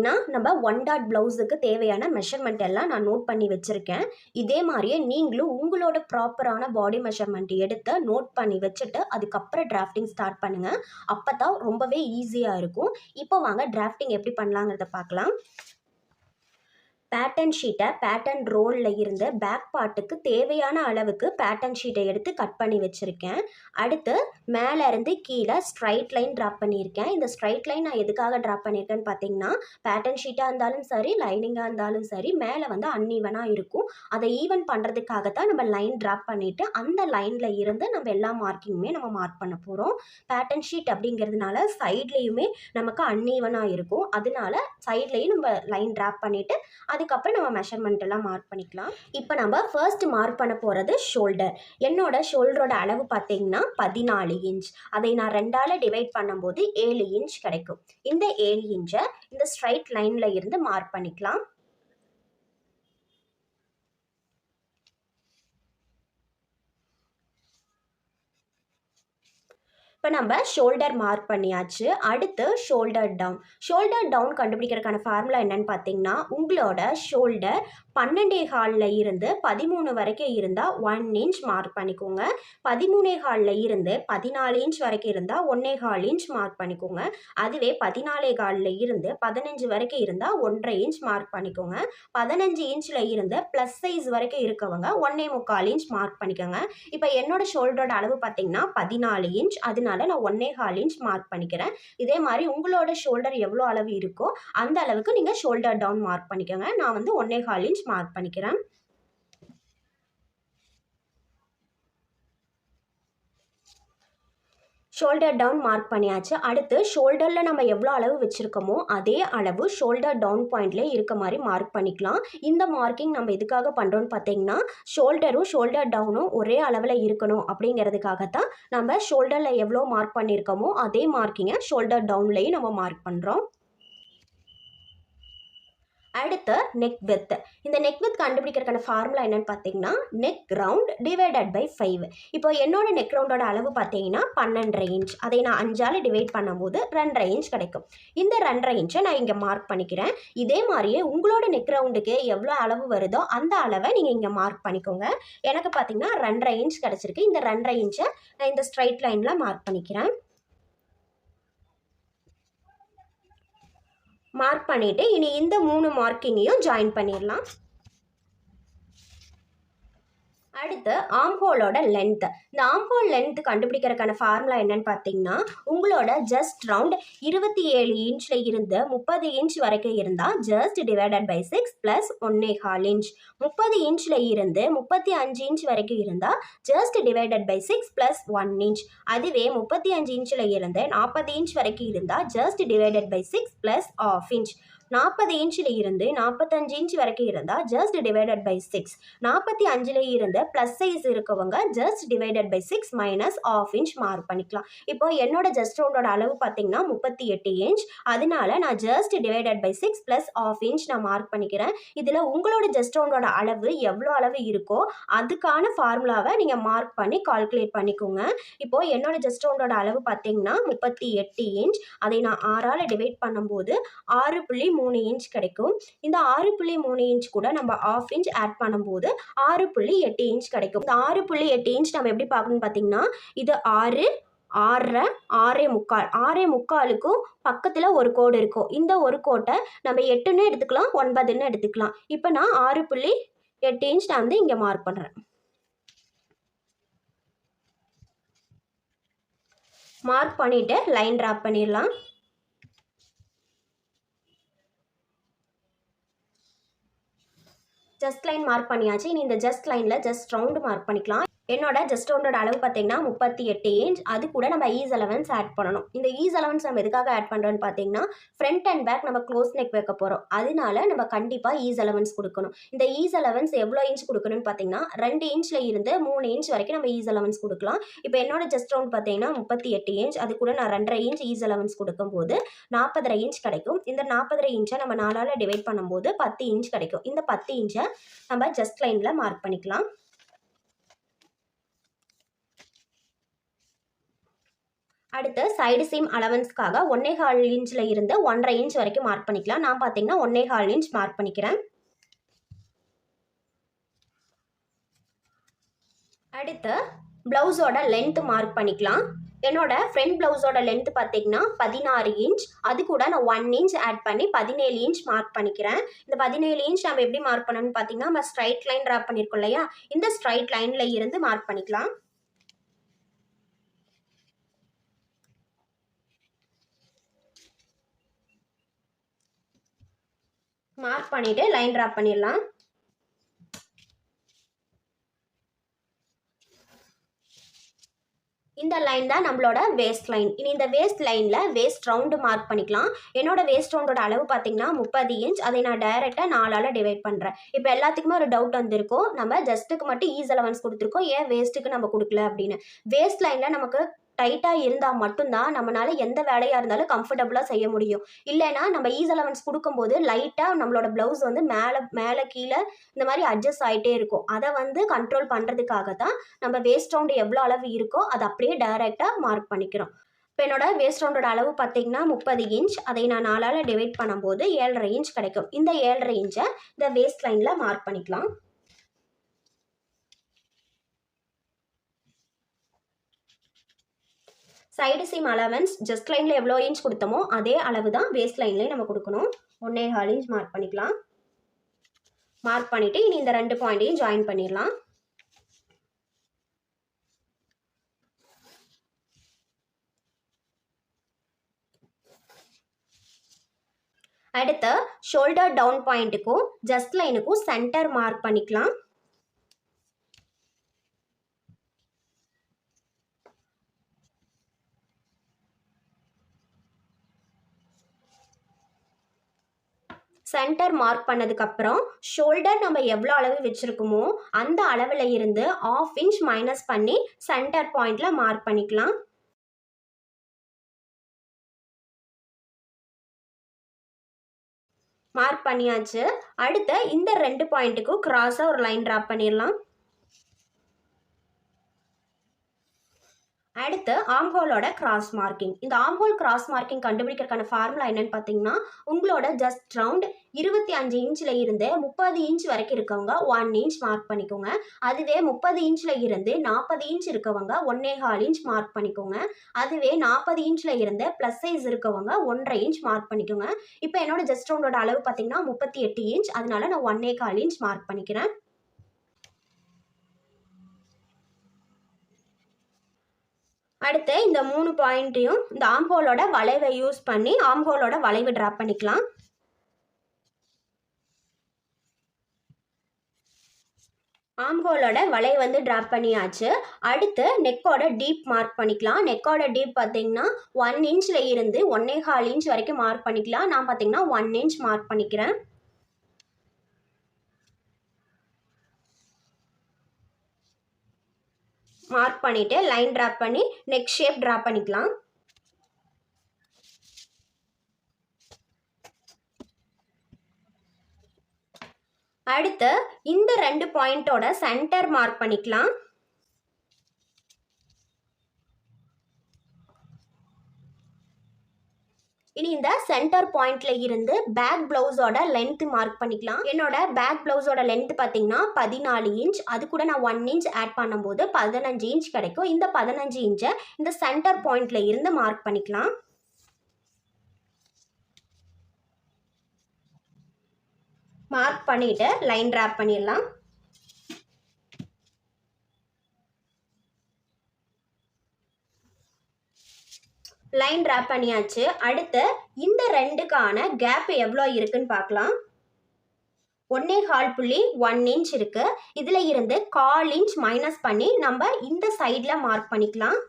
பார்த்தீங்கன்னா நம்ம one dot ப்ளவுஸுக்கு தேவையான மெஷர்மெண்ட் எல்லாம் நான் நோட் பண்ணி வச்சுருக்கேன். இதே மாதிரியே நீங்களும் உங்களோட ப்ராப்பரான பாடி மெஷர்மெண்ட் எடுத்து நோட் பண்ணி வச்சுட்டு அதுக்கப்புறம் டிராஃப்டிங் ஸ்டார்ட் பண்ணுங்கள். அப்போ தான் ரொம்பவே ஈஸியாக இருக்கும். இப்போ வாங்க டிராஃப்டிங் எப்படி பண்ணலாங்கிறத பார்க்கலாம். பேட்டர்ன் ஷீட்டை பேட்டர்ன் ரோலில் இருந்து பேக் பார்ட்டுக்கு தேவையான அளவுக்கு பேட்டர்ன் ஷீட்டை எடுத்து கட் பண்ணி வச்சுருக்கேன். அடுத்து மேலே இருந்து கீழே ஸ்ட்ரைட் லைன் ட்ரா பண்ணியிருக்கேன். இந்த ஸ்ட்ரைட் லைன் நான் எதுக்காக ட்ரா பண்ணியிருக்கேன்னு பார்த்தீங்கன்னா, பேட்டர்ன் ஷீட்டாக இருந்தாலும் சரி, லைனிங்காக இருந்தாலும் சரி, மேலே வந்து அன்ஈவனாக இருக்கும். அதை ஈவன் பண்ணுறதுக்காக தான் நம்ம லைன் ட்ரா பண்ணிவிட்டு அந்த லைனில் இருந்து நம்ம எல்லா மார்க்கிங்குமே நம்ம மார்க் பண்ண போகிறோம். பேட்டர்ன் ஷீட் அப்படிங்கிறதுனால சைட்லேயுமே நமக்கு அன்ஈவனாக இருக்கும். அதனால சைட்லேயும் நம்ம லைன் ட்ரா பண்ணிவிட்டு அதுக்கப்புறம் நம்ம மெஷர்மெண்ட் எல்லாம் மார்க் பண்ணிக்கலாம். இப்போ நம்ம ஃபர்ஸ்ட் மார்க் பண்ண போகிறது ஷோல்டர். என்னோட ஷோல்டரோட அளவு பார்த்தீங்கன்னா 14 இன்ச். அதை நான் 2ஆல் டிவைட் பண்ணும்போது 7 இன்ச் கிடைக்கும். இந்த 7 இன்ச்சை இந்த ஸ்ட்ரைட் லைனில் இருந்து மார்க் பண்ணிக்கலாம். இப்போ நம்ம ஷோல்டர் மார்க் பண்ணியாச்சு. அடுத்து ஷோல்டர் டவுன். ஷோல்டர் டவுன் கண்டுபிடிக்கிறதுக்கான ஃபார்முலா என்னன்னு பார்த்தீங்கன்னா, உங்களோட ஷோல்டர் 12.25 இருந்து 13 வரைக்கும் இருந்தால் 1 இன்ச் மார்க் பண்ணிக்கோங்க. 13.25 இருந்து 14 இன்ச் வரைக்கும் இருந்தால் 1.25 இன்ச் மார்க் பண்ணிக்கோங்க. அதுவே 14.25 இருந்து 15 வரைக்கும் இருந்தால் 1.5 இன்ச் மார்க் பண்ணிக்கோங்க. 15 இன்ச்சில் இருந்து ப்ளஸ் சைஸ் வரைக்கும் இருக்கவங்க 1.25 இன்ச் மார்க் பண்ணிக்கோங்க. இப்போ என்னோட ஷோல்டரோட அளவு பார்த்தீங்கன்னா 14 இன்ச். அதனால நான் 1.25 இன்ச் மார்க் பண்ணிக்கிறேன். இதே மாதிரி உங்களோட ஷோல்டர் எவ்வளோ அளவு இருக்கோ அந்த அளவுக்கு நீங்கள் ஷோல்டர் டவுன் மார்க் பண்ணிக்கோங்க. நான் வந்து 1.25 இன்ச் மார்க் பண்ணிக்கிறேன். ஷோல்டர் டவுன் மார்க் பண்ணியாச்சு. அடுத்து ஷோல்டரில் நம்ம எவ்வளோ அளவு வச்சுருக்கோமோ அதே அளவு ஷோல்டர் டவுன் பாயிண்ட்லேயே இருக்க மாதிரி மார்க் பண்ணிக்கலாம். இந்த மார்க்கிங் நம்ம எதுக்காக பண்ணுறோன்னு பார்த்தீங்கன்னா, ஷோல்டரும் ஷோல்டர் டவுனும் ஒரே அளவில் இருக்கணும் அப்படிங்கிறதுக்காகத்தான் நம்ம ஷோல்டரில் எவ்வளோ மார்க் பண்ணியிருக்கோமோ அதே மார்க்கிங்கை ஷோல்டர் டவுன்லேயும் நம்ம மார்க் பண்ணுறோம். அடுத்து நெக் வித். இந்த நெக் வித் கண்டுபிடிக்கிறதுக்கான ஃபார்முலா என்னன்னு பார்த்தீங்கன்னா, நெக் ரவுண்ட் டிவைடட் பை 5. இப்போ என்னோட நெக் ரவுண்டோட அளவு பார்த்தீங்கன்னா 12.5 இன்ச். அதை நான் 5ஆல் டிவைட் பண்ணும்போது 2.5 இன்ச் கிடைக்கும். இந்த 2.5 இன்ச்சை நான் இங்கே மார்க் பண்ணிக்கிறேன். இதே மாதிரியே உங்களோட நெக் ரவுண்டுக்கு எவ்வளோ அளவு வருதோ அந்த அளவை நீங்கள் இங்கே மார்க் பண்ணிக்கோங்க. எனக்கு பார்த்தீங்கன்னா 2.5 இன்ச் கிடச்சிருக்கு. இந்த 2.5 இன்ச்சை நான் இந்த ஸ்ட்ரைட் லைனில் மார்க் பண்ணிக்கிறேன். மார்க் பண்ணிவிட்டு இனி இந்த 3 மார்க்கிங்கையும் ஜாயின் பண்ணிடலாம். அடுத்து ஆம்ஹோலோட லென்த். இந்த ஆம்ஹோல் லென்த் கண்டுபிடிக்கிறதுக்கான ஃபார்முலா என்னன்னு பார்த்தீங்கன்னா, உங்களோட ஜஸ்ட் ரவுண்ட் 27 இன்ச்சில் இருந்து 30 இன்ச் வரைக்கும் இருந்தால் chest divided by 6 plus 1.25 inch. 30 இன்ச்சில் இருந்து 35 இன்ச் வரைக்கும் இருந்தால் chest divided by 6 plus 1 inch. அதுவே 35 இன்ச்சில் இருந்து 40 இன்ச் வரைக்கும் இருந்தால் chest divided by 6 plus ½ inch. 40 இன்ச்சில் இருந்து 45 இன்ச் வரைக்கும் இருந்தால் ஜஸ்ட் டிவைடட் பை 6. 45 இருந்து ப்ளஸ் சைஸ் இருக்கவங்க chest divided by 6 minus ½ inch mark பண்ணிக்கலாம். இப்போ என்னோட ஜஸ்ட் ரவுண்டோட அளவு பார்த்தீங்கன்னா 38 இன்ச். அதனால நான் chest divided by 6 plus ½ inch நான் மார்க் பண்ணிக்கிறேன். இதில் உங்களோட ஜஸ்ட் ரவுண்டோட அளவு எவ்வளோ அளவு இருக்கோ அதுக்கான ஃபார்முலாவை நீங்கள் மார்க் பண்ணி கால்குலேட் பண்ணிக்கோங்க. இப்போ என்னோட ஜஸ்ட் ரவுண்டோட அளவு பார்த்தீங்கன்னா 38 இன்ச். அதை நான் 6ஆல் டிவைட் பண்ணும்போது 6.3 இன்ச் கிடைக்கும். இந்த 6.3 இன்ச் கூட நம்ம ½ இன்ச் ஆட் பண்ணும்போது 6.8 இன்ச் கிடைக்கும். இந்த 6.8 இன்ச் நம்ம எப்படி பார்க்கணும்னு பார்த்தீங்கன்னா, இது 6, 6, 6.25. 6.25க்கும் பக்கத்தில் ஒரு கோடு இருக்கும். இந்த ஒரு கோட்டை நம்ம 8ன்னு எடுத்துக்கலாம், 9ன்னு எடுத்துக்கலாம். இப்போ நான் 6.8 இன்ச் நான் வந்து இங்கே மார்க் பண்ணுறேன். மார்க் பண்ணிவிட்டு லைன் ட்ரா பண்ணிடலாம். ஜஸ்ட் லைன் மார்க் பண்ணியாச்சு. இனி இந்த ஜஸ்ட் லைனில் ஜஸ்ட் ரவுண்டு மார்க் பண்ணிக்கலாம். என்னோட ஜஸ்ட் ரவுண்டோட அளவு பார்த்தீங்கன்னா 38 இன்ச். அது கூட நம்ம ஈஸ் அலவன்ஸ் ஆட் பண்ணணும். இந்த ஈஸ் அலவன்ஸ் நம்ம எதுக்காக ஆட் பண்ணுறோன்னு பார்த்தீங்கன்னா, ஃப்ரண்ட் அண்ட் பேக் நம்ம க்ளோஸ் நெக் வைக்க போகிறோம். அதனால நம்ம கண்டிப்பாக ஈஸ் அலவன்ஸ் கொடுக்கணும். இந்த ஈஸ் அலவன்ஸ் எவ்வளோ இன்ச் கொடுக்கணும்னு பார்த்தீங்கன்னா, 2 இன்ச்சில் இருந்து 3 இன்ச் வரைக்கும் நம்ம ஈஸ் அலவன்ஸ் கொடுக்கலாம். இப்போ என்னோட ஜஸ்ட் ரவுண்ட் பார்த்தீங்கன்னா 38 இன்ச். அது கூட நான் 2.5 இன்ச் ஈஸ் அலவன்ஸ் கொடுக்கும்போது 40.5 இன்ச் கிடைக்கும். இந்த 40.5 இன்ச்சை நம்ம 4ஆல் டிவைட் பண்ணும்போது 10 இன்ச் கிடைக்கும். இந்த 10 இன்ச்சை நம்ம ஜஸ்ட் லைனில் மார்க் பண்ணிக்கலாம். அடுத்து சைடு சீம் அலவன்ஸ்க்காக 1.25 இன்ச்சில் இருந்து 1.5 இன்ச் வரைக்கும் மார்க் பண்ணிக்கலாம். நான் பார்த்தீங்கன்னா 1.25 இன்ச் மார்க் பண்ணிக்கிறேன். அடுத்து ப்ளவுஸோட லென்த் மார்க் பண்ணிக்கலாம். என்னோட ஃப்ரண்ட் ப்ளவுஸோட லென்த் பார்த்தீங்கன்னா 16 இன்ச். அது கூட நான் 1 இன்ச் ஆட் பண்ணி 17 இன்ச் மார்க் பண்ணிக்கிறேன். இந்த 17 இன்ச் நம்ம எப்படி மார்க் பண்ணணும்னு பார்த்தீங்கன்னா, நம்ம ஸ்ட்ரைட் லைன் ட்ரா பண்ணியிருக்கோம் இல்லையா, இந்த ஸ்ட்ரைட் லைனில் இருந்து மார்க் பண்ணிக்கலாம். மார்க் பண்ணிவிட்டு லைன் ட்ரா பண்ணிடலாம். இந்த லைன் தான் நம்மளோட வேஸ்ட் லைன். இனி இந்த வேஸ்ட் லைனில் வேஸ்ட் ரவுண்டு மார்க் பண்ணிக்கலாம். என்னோட வேஸ்ட் ரவுண்டோட அளவு பார்த்தீங்கன்னா 30 இன்ச். அதை நான் டைரெக்டாக 4ஆல் டிவைட் பண்ணுறேன். இப்போ எல்லாத்துக்குமே ஒரு டவுட் வந்திருக்கும், நம்ம ஜஸ்ட்டுக்கு மட்டும் ஈஸ் அலவன்ஸ் கொடுத்துருக்கோம், ஏன் வேஸ்ட்டுக்கு நம்ம கொடுக்கல அப்படின்னு. வேஸ்ட் லைனில் நமக்கு டைட்டாக இருந்தால் மட்டும்தான் நம்மளால எந்த வேலையாக இருந்தாலும் கம்ஃபர்டபுளாக செய்ய முடியும். இல்லைன்னா நம்ம ஈஸ் அலவன்ஸ் கொடுக்கும்போது லைட்டாக நம்மளோட ப்ளவுஸ் வந்து மேலே கீழே இந்த மாதிரி அட்ஜஸ்ட் ஆகிட்டே இருக்கும். அதை வந்து கண்ட்ரோல் பண்ணுறதுக்காக தான் நம்ம வேஸ்ட் ரவுண்டு எவ்வளோ அளவு இருக்கோ அதை அப்படியே டைரெக்டாக மார்க் பண்ணிக்கிறோம். இப்போ என்னோட வேஸ்ட் ரவுண்டோட அளவு பார்த்தீங்கன்னா 30 இன்ச். அதை நான் 4ஆல் டிவைட் பண்ணும்போது 7.5 இன்ச் கிடைக்கும். இந்த 7.5 இன்ச்சை இந்த வேஸ்ட் லைனில் மார்க் பண்ணிக்கலாம். சைடு சீம் அலவன்ஸ் ஜஸ்ட் லைனில் எவ்வளோ இன்ச் கொடுத்தோமோ அதே அளவு தான் வேஸ்ட் லைன்லேயும் நம்ம கொடுக்கணும். 1.25 இன்ச் மார்க் பண்ணிக்கலாம். மார்க் பண்ணிவிட்டு இனி இந்த 2 பாயிண்ட்டையும் ஜாயின் பண்ணிடலாம். அடுத்து ஷோல்டர் டவுன் பாயிண்ட்டுக்கும் ஜஸ்ட் லைனுக்கும் சென்டர் மார்க் பண்ணிக்கலாம். சென்டர் மார்க் பண்ணதுக்கப்புறம் ஷோல்டர் நம்ம எவ்வளோ அளவு வச்சுருக்கோமோ அந்த அளவில் இருந்து 1/2 இன்ச் மைனஸ் பண்ணி சென்டர் பாயிண்டில் மார்க் பண்ணிக்கலாம். மார்க் பண்ணியாச்சு. அடுத்து இந்த 2 பாயிண்ட்டுக்கும் கிராஸாக ஒரு லைன் ட்ரா பண்ணிடலாம். அடுத்து ஆம்ஹோலோட கிராஸ் மார்க்கிங். இந்த ஆம்ஹோல் கிராஸ் மார்க்கிங் கண்டுபிடிக்கிறதுக்கான ஃபார்முலா என்னன்னு பார்த்தீங்கன்னா, உங்களோட ஜஸ்ட் ரவுண்ட் 25 இன்ச்சில் இருந்து 30 இன்ச் வரைக்கும் இருக்கவங்க 1 இன்ச் மார்க் பண்ணிக்கோங்க. அதுவே 30 இன்ச்சில் இருந்து 40 இன்ச் இருக்கவங்க 1.25 இன்ச் மார்க் பண்ணிக்கோங்க. அதுவே 40 இன்ச்சில் இருந்து ப்ளஸ் சைஸ் இருக்கவங்க 1.5 இன்ச் மார்க் பண்ணிக்கோங்க. இப்போ என்னோட ஜஸ்ட் ரவுண்டோட அளவு பார்த்தீங்கன்னா 38 இன்ச். அதனால நான் 1.25 இன்ச் மார்க் பண்ணிக்கிறேன். அடுத்து இந்த 3 பாயிண்ட்டையும் இந்த ஆம்ஹோலோட வளைவை யூஸ் பண்ணி ஆம்ஹோலோட வளைவு ட்ரா பண்ணிக்கலாம். ஆம்ஹோலோட வளைவு வந்து ட்ரா பண்ணியாச்சு. அடுத்து நெக்கோட டீப் மார்க் பண்ணிக்கலாம். நெக்கோட டீப் பார்த்தீங்கன்னா 1 இன்ச்சில் இருந்து 1.25 இன்ச் வரைக்கும் மார்க் பண்ணிக்கலாம். நான் பார்த்தீங்கன்னா 1 இன்ச் மார்க் பண்ணிக்கிறேன். மார்க் பண்ணிவிட்டு லைன் ட்ரா பண்ணி நெக் ஷேப் ட்ரா பண்ணிக்கலாம். அடுத்து இந்த 2 பாயிண்டோட சென்டர் மார்க் பண்ணிக்கலாம். இனி இந்த சென்டர் பாயிண்ட்ல இருந்து பேக் பிளவுஸோட லென்த் மார்க் பண்ணிக்கலாம். என்னோட பேக் பிளவுஸோட லென்த் பார்த்தீங்கன்னா 14 இன்ச். அது கூட நான் 1 இன்ச் ஆட் பண்ணும்போது 15 இன்ச் கிடைக்கும். இந்த 15 இன்ச்சை இந்த சென்டர் பாயிண்ட்ல இருந்து மார்க் பண்ணிக்கலாம். மார்க் பண்ணிட்டு லைன் ட்ரா பண்ணிடலாம். லைன் ட்ரா பண்ணியாச்சு. அடுத்து இந்த 2க்கான கேப் எவ்வளோ இருக்குன்னு பார்க்கலாம். 1.25 இன்ச் இருக்கு. இதுல இருந்து 1/4 இன்ச் மைனஸ் பண்ணி நம்ம இந்த சைட்ல மார்க் பண்ணிக்கலாம்.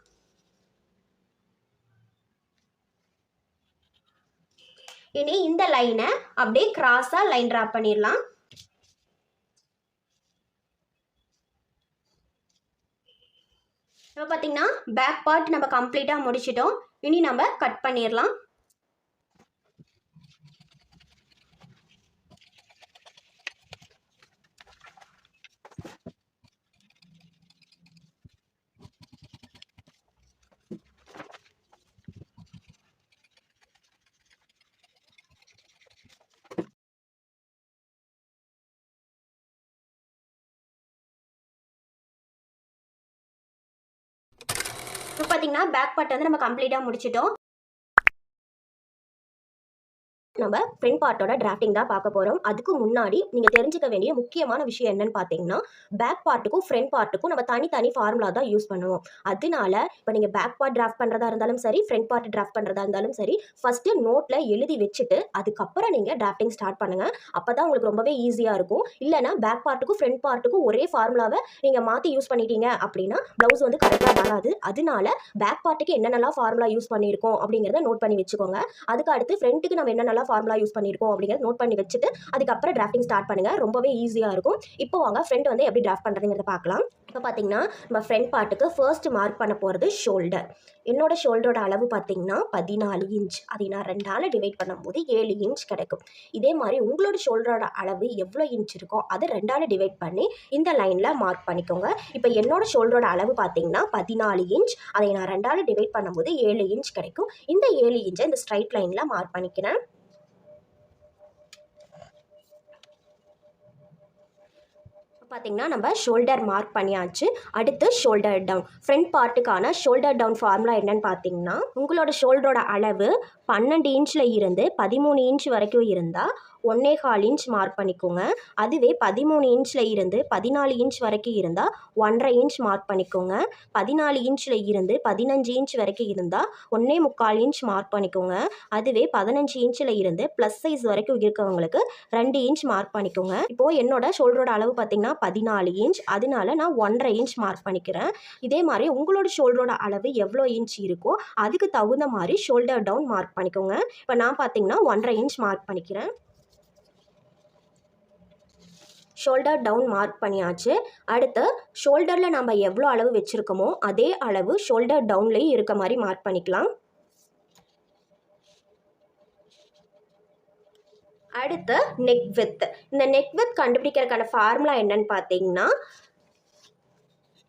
இனி இந்த லைனை அப்படியே கிராஸா லைன் ட்ரா பண்ணிடலாம். இப்போ பார்த்தீங்கன்னா பேக் பார்ட் நம்ம கம்ப்ளீட்டாக முடிச்சிட்டோம். இனி நம்ம கட் பண்ணிடலாம். இப்போ பார்த்தீங்கன்னா பேக் பார்ட் வந்து நம்ம கம்ப்ளீட்டாக முடிச்சிட்டோம். நம்ம ஃப்ரண்ட் பார்ட்டோட டிராஃப்டிங் தான் பார்க்க போகிறோம். அதுக்கு முன்னாடி நீங்கள் தெரிஞ்சுக்க வேண்டிய முக்கியமான விஷயம் என்னன்னு பார்த்தீங்கன்னா, பேக் பார்ட்டுக்கும் ஃப்ரண்ட் பார்ட்டுக்கும் நம்ம தனித்தனி ஃபார்முலா தான் யூஸ் பண்ணுவோம். அதனால இப்போ நீங்கள் பேக் பார்ட் டிராஃப்ட் பண்ணுறதா இருந்தாலும் சரி, ஃப்ரண்ட் பார்ட் டிராஃப்ட் பண்ணுறதா இருந்தாலும் சரி, ஃபஸ்ட்டு நோட்டில் எழுதி வச்சுட்டு அதுக்கப்புறம் நீங்கள் டிராஃப்டிங் ஸ்டார்ட் பண்ணுங்கள். அப்போ தான் உங்களுக்கு ரொம்பவே ஈஸியாக இருக்கும். இல்லைனா பேக் பார்ட்டுக்கும் ஃப்ரண்ட் பார்ட்டுக்கும் ஒரே ஃபார்முலாவை நீங்கள் மாற்றி யூஸ் பண்ணிட்டீங்க அப்படின்னா ப்ளவுஸ் வந்து கரெக்டாக வராது. அதனால பேக் பார்ட்டுக்கு என்னென்னலாம் ஃபார்முலா யூஸ் பண்ணியிருக்கோம் அப்படிங்கிறத நோட் பண்ணி வச்சுக்கோங்க. அதுக்கு அடுத்து ஃப்ரண்ட்டுக்கு நம்ம என்னென்னலாம் ஃபார்முலா யூஸ் பண்ணியிருக்கோம் அப்படிங்கிறத நோட் பண்ணி வச்சுட்டு அதுக்கப்புறம் டிராஃப்டிங் ஸ்டார்ட் பண்ணுங்கள். ரொம்பவே ஈஸியாக இருக்கும். இப்போ வாங்க ஃப்ரண்ட் வந்து எப்படி டிராஃப்ட் பண்ணுறதுங்கிறத பார்க்கலாம். இப்போ பார்த்தீங்கன்னா நம்ம ஃப்ரண்ட் பார்ட்டுக்கு ஃபர்ஸ்ட் மார்க் பண்ண போகிறது ஷோல்டர். என்னோட ஷோல்டரோட அளவு பார்த்தீங்கன்னா 14 இன்ச். அதை நான் 2ஆல் டிவைட் பண்ணும்போது 7 இன்ச் கிடைக்கும். இதே மாதிரி உங்களோட ஷோல்டரோட அளவு எவ்வளோ இன்ச் இருக்கோ அதை 2ஆல் டிவைட் பண்ணி இந்த லைனில் மார்க் பண்ணிக்கோங்க. இப்போ என்னோட ஷோல்டரோட அளவு பார்த்தீங்கன்னா 14 இன்ச். அதை நான் 2ஆல் டிவைட் பண்ணும்போது 7 இன்ச் கிடைக்கும். இந்த 7 இன்ச்சை இந்த ஸ்ட்ரைட் லைனில் மார்க் பண்ணிக்கிறேன். பார்த்தீங்கன்னா நம்ம ஷோல்டர் மார்க் பண்ணியாச்சு. அடுத்து ஷோல்டர் டவுன். ஃப்ரண்ட் பார்ட்டுக்கான ஷோல்டர் டவுன் ஃபார்முலா என்னன்னு பார்த்தீங்கன்னா, உங்களோட ஷோல்டரோட அளவு 12 இன்ச்சில் இருந்து 13 இன்ச் வரைக்கும் இருந்தால் 1.25 இன்ச் மார்க் பண்ணிக்கோங்க. அதுவே 13 இன்ச்சில் இருந்து 14 இன்ச் வரைக்கும் இருந்தால் 1.5 இன்ச் மார்க் பண்ணிக்கோங்க. 14 இன்ச்சில் இருந்து 15 இன்ச் வரைக்கும் இருந்தால் 1.25 இன்ச் மார்க் பண்ணிக்கோங்க. அதுவே 15 இன்ச்சில் இருந்து ப்ளஸ் சைஸ் வரைக்கும் இருக்கவங்களுக்கு 2 இன்ச் மார்க் பண்ணிக்கோங்க. இப்போது என்னோட ஷோல்டரோட அளவு பார்த்தீங்கன்னா 14 இன்ச். அதனால நான் 1.5 இன்ச் மார்க் பண்ணிக்கிறேன். இதே மாதிரி உங்களோட ஷோல்டரோட அளவு எவ்வளோ இன்ச் இருக்கோ அதுக்கு தகுந்த மாதிரி ஷோல்டர் டவுன் மார்க் பண்ணிக்கோங்க. இப்போ நான் பார்த்தீங்கன்னா 1.5 இன்ச் மார்க் பண்ணிக்கிறேன். ஷோல்டர் டவுன் மார்க் பண்ணியாச்சு. அடுத்து ஷோல்டரில் நம்ம எவ்வளோ அளவு வச்சுருக்கோமோ அதே அளவு ஷோல்டர் டவுன்லேயும் இருக்க மாதிரி மார்க் பண்ணிக்கலாம். அடுத்து நெக் வித். இந்த நெக் வித் கண்டுபிடிக்கிறதுக்கான ஃபார்முலா என்னன்னு பார்த்தீங்கன்னா,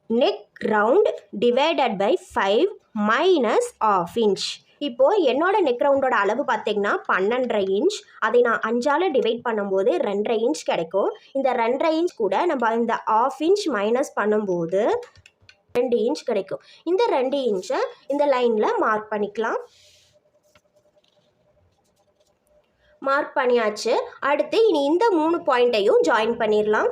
neck round divided by 5 minus ½ inch. இப்போது என்னோட நெக் ரவுண்டோட அளவு பார்த்தீங்கன்னா 12.5 இன்ச். அதை நான் 5ஆல் டிவைட் பண்ணும்போது 2.5 இன்ச் கிடைக்கும். இந்த 2.5 இன்ச் கூட நம்ம இந்த ½ இன்ச் மைனஸ் பண்ணும்போது 2 இன்ச் கிடைக்கும். இந்த 2 இன்ச்சை இந்த லைனில் மார்க் பண்ணிக்கலாம். மார்க் பண்ணியாச்சு. அடுத்து இனி இந்த 3 பாயிண்ட்டையும் ஜாயின் பண்ணிடலாம்.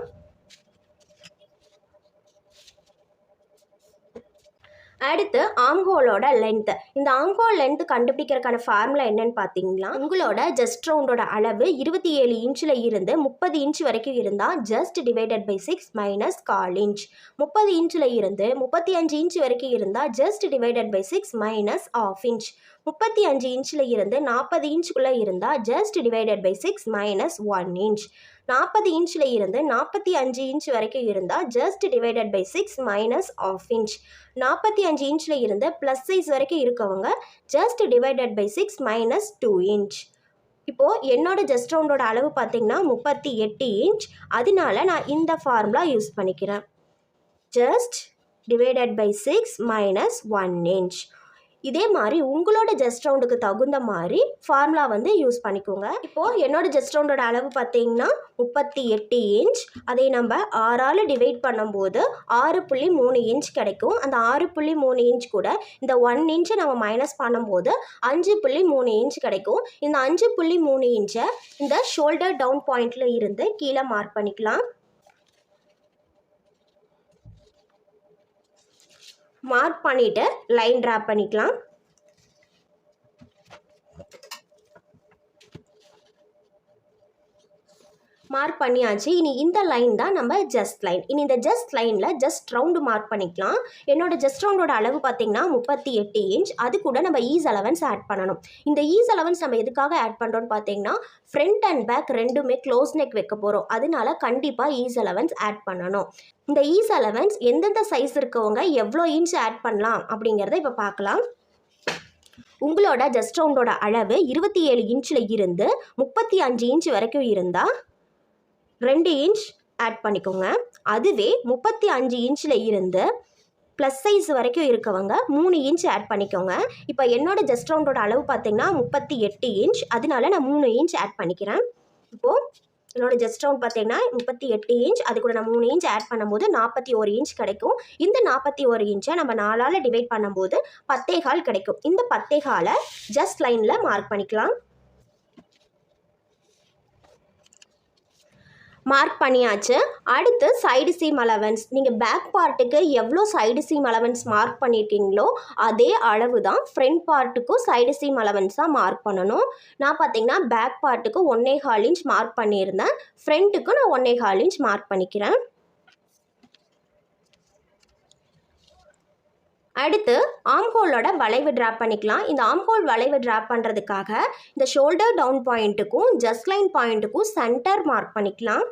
அடுத்து ஆம்ஹோலோட லென்த். இந்த ஆம்ஹோல் லென்த் கண்டுபிடிக்கிறதுக்கான ஃபார்முலா என்னன்னு பார்த்தீங்கன்னா, உங்களோட ஜஸ்ட் ரவுண்டோட அளவு 27 இன்ச்சில் இருந்து 30 இன்ச் வரைக்கும் இருந்தால் chest divided by 6 minus ½ inch. 30 இன்ச்சில் இருந்து 35 இன்ச் வரைக்கும் இருந்தால் chest divided by 6 minus ½ inch. 35 இன்ச்சில் இருந்து 40 இன்ச்சுக்குள்ளே இருந்தால் chest divided by 6 minus 1 inch. 40 இன்ச்சில் இருந்து 45 இன்ச் வரைக்கும் இருந்தால் chest divided by 6 minus ½ inch. 45 இன்ச்சில் இருந்து ப்ளஸ் சைஸ் வரைக்கும் இருக்கவங்க chest divided by 6 minus 2 inch. இப்போது என்னோட ஜஸ்ட் ரவுண்டோட அளவு பார்த்தீங்கன்னா 38 இன்ச். அதனால நான் இந்த ஃபார்முலா யூஸ் பண்ணிக்கிறேன். Chest divided by 6 minus 1 inch. இதே மாதிரி உங்களோட ஜஸ்ட் ரவுண்டுக்கு தகுந்த மாதிரி ஃபார்முலா வந்து யூஸ் பண்ணிக்கோங்க. இப்போது என்னோட ஜஸ்ட் ரவுண்டோட அளவு பார்த்தீங்கன்னா 38 இன்ச். அதை நம்ம 6ஆல் டிவைட் பண்ணும்போது 6.3 இன்ச் கிடைக்கும். அந்த 6.3 இன்ச் கூட இந்த 1 இன்ச்சை நம்ம மைனஸ் பண்ணும்போது 5.3 இன்ச் கிடைக்கும். இந்த 5.3 இன்ச்சை இந்த ஷோல்டர் டவுன் பாயிண்டில் இருந்து கீழே மார்க் பண்ணிக்கலாம். மார்க் பண்ணிவிட்டு லைன் ட்ரா பண்ணிக்கலாம். மார்க் பண்ணியாச்சு. இனி இந்த லைன் தான் நம்ம ஜஸ்ட் லைன். இனி இந்த ஜஸ்ட் லைனில் ஜஸ்ட் ரவுண்டு மார்க் பண்ணிக்கலாம். என்னோட ஜஸ்ட் ரவுண்டோட அளவு பார்த்தீங்கன்னா 38 இன்ச். அது கூட நம்ம ஈஸ் அலவன்ஸ் ஆட் பண்ணணும். இந்த ஈஸ் அலவன்ஸ் நம்ம எதுக்காக ஆட் பண்ணுறோன்னு பார்த்தீங்கன்னா, ஃப்ரண்ட் அண்ட் பேக் ரெண்டுமே க்ளோஸ் நெக் வைக்க போகிறோம். அதனால கண்டிப்பாக ஈஸ் அலவன்ஸ் ஆட் பண்ணணும். இந்த ஈஸ் அலவன்ஸ் எந்தெந்த சைஸ் இருக்கவங்க எவ்வளோ இன்ச் ஆட் பண்ணலாம் அப்படிங்கிறத இப்போ பார்க்கலாம். உங்களோட ஜஸ்ட் ரவுண்டோட அளவு 27 இன்ச்சில் இருந்து 35 இன்ச் வரைக்கும் இருந்தால் 2 இன்ச் ஆட் பண்ணிக்கோங்க. அதுவே 35 இன்ச்சில் இருந்து ப்ளஸ் சைஸ் வரைக்கும் இருக்கவங்க 3 இன்ச் ஆட் பண்ணிக்கோங்க. இப்போ என்னோட ஜஸ்ட் ரவுண்டோட அளவு பார்த்தீங்கன்னா 38 இன்ச். அதனால நான் 3 இன்ச் ஆட் பண்ணிக்கிறேன். இப்போது என்னோட ஜஸ்ட் ரவுண்ட் பார்த்தீங்கன்னா 38 இன்ச், அது கூட நான் 3 இன்ச் ஆட் பண்ணும்போது 41 இன்ச் கிடைக்கும். இந்த 41 இன்ச்சை நம்ம 4ஆல் டிவைட் பண்ணும்போது 10.25 கிடைக்கும். இந்த 10.25 ஜஸ்ட் லைனில் மார்க் பண்ணிக்கலாம். மார்க் பண்ணியாச்சு. அடுத்து சைடு சீம் அலவன்ஸ். நீங்கள் பேக் பார்ட்டுக்கு எவ்வளோ சைடு சீம் அலவன்ஸ் மார்க் பண்ணியிருக்கீங்களோ அதே அளவு தான் ஃப்ரண்ட் பார்ட்டுக்கும் சைடு சீம் அலவன்ஸாக மார்க் பண்ணணும். நான் பார்த்தீங்கன்னா பேக் பார்ட்டுக்கு 1.25 இன்ச் மார்க் பண்ணியிருந்தேன், ஃப்ரண்ட்டுக்கு நான் 1.25 இன்ச் மார்க் பண்ணிக்கிறேன். அடுத்து ஆம்ஹோலோட வளைவு ட்ராப் பண்ணிக்கலாம். இந்த ஆம்ஹோல் வளைவு ட்ராப் பண்ணுறதுக்காக இந்த ஷோல்டர் டவுன் பாயிண்ட்டுக்கும் ஜஸ்ட் லைன் பாயிண்ட்டுக்கும் சென்டர் மார்க் பண்ணிக்கலாம்.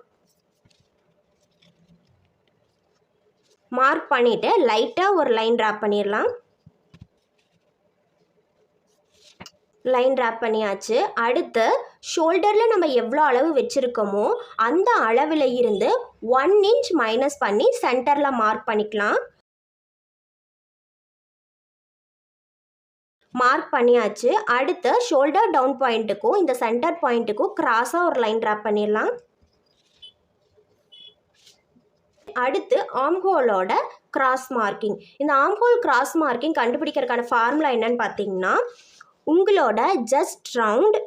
மார்க் பண்ணிவிட்டு லைட்டாக ஒரு லைன் ட்ராப் பண்ணிடலாம். லைன் ட்ராப் பண்ணியாச்சு. அடுத்து ஷோல்டரில் நம்ம எவ்வளோ அளவு வச்சுருக்கோமோ அந்த அளவில் இருந்து 1 இன்ச் மைனஸ் பண்ணி சென்டரில் மார்க் பண்ணிக்கலாம். மார்க் பண்ணியாச்சு. அடுத்து ஷோல்டர் டவுன் பாயிண்ட்டுக்கும் இந்த சென்டர் பாயிண்ட்டுக்கும் கிராஸாக ஒரு லைன் ட்ராப் பண்ணிடலாம். அடுத்து ஆம்ஹோலோட கிராஸ் மார்க்கிங். இந்த ஆம்ஹோல் கிராஸ் மார்க்கிங் கண்டுபிடிக்கிறதுக்கான ஃபார்முலா என்னன்னு பார்த்தீங்கன்னா, உங்களோட ஜஸ்ட் ரவுண்ட்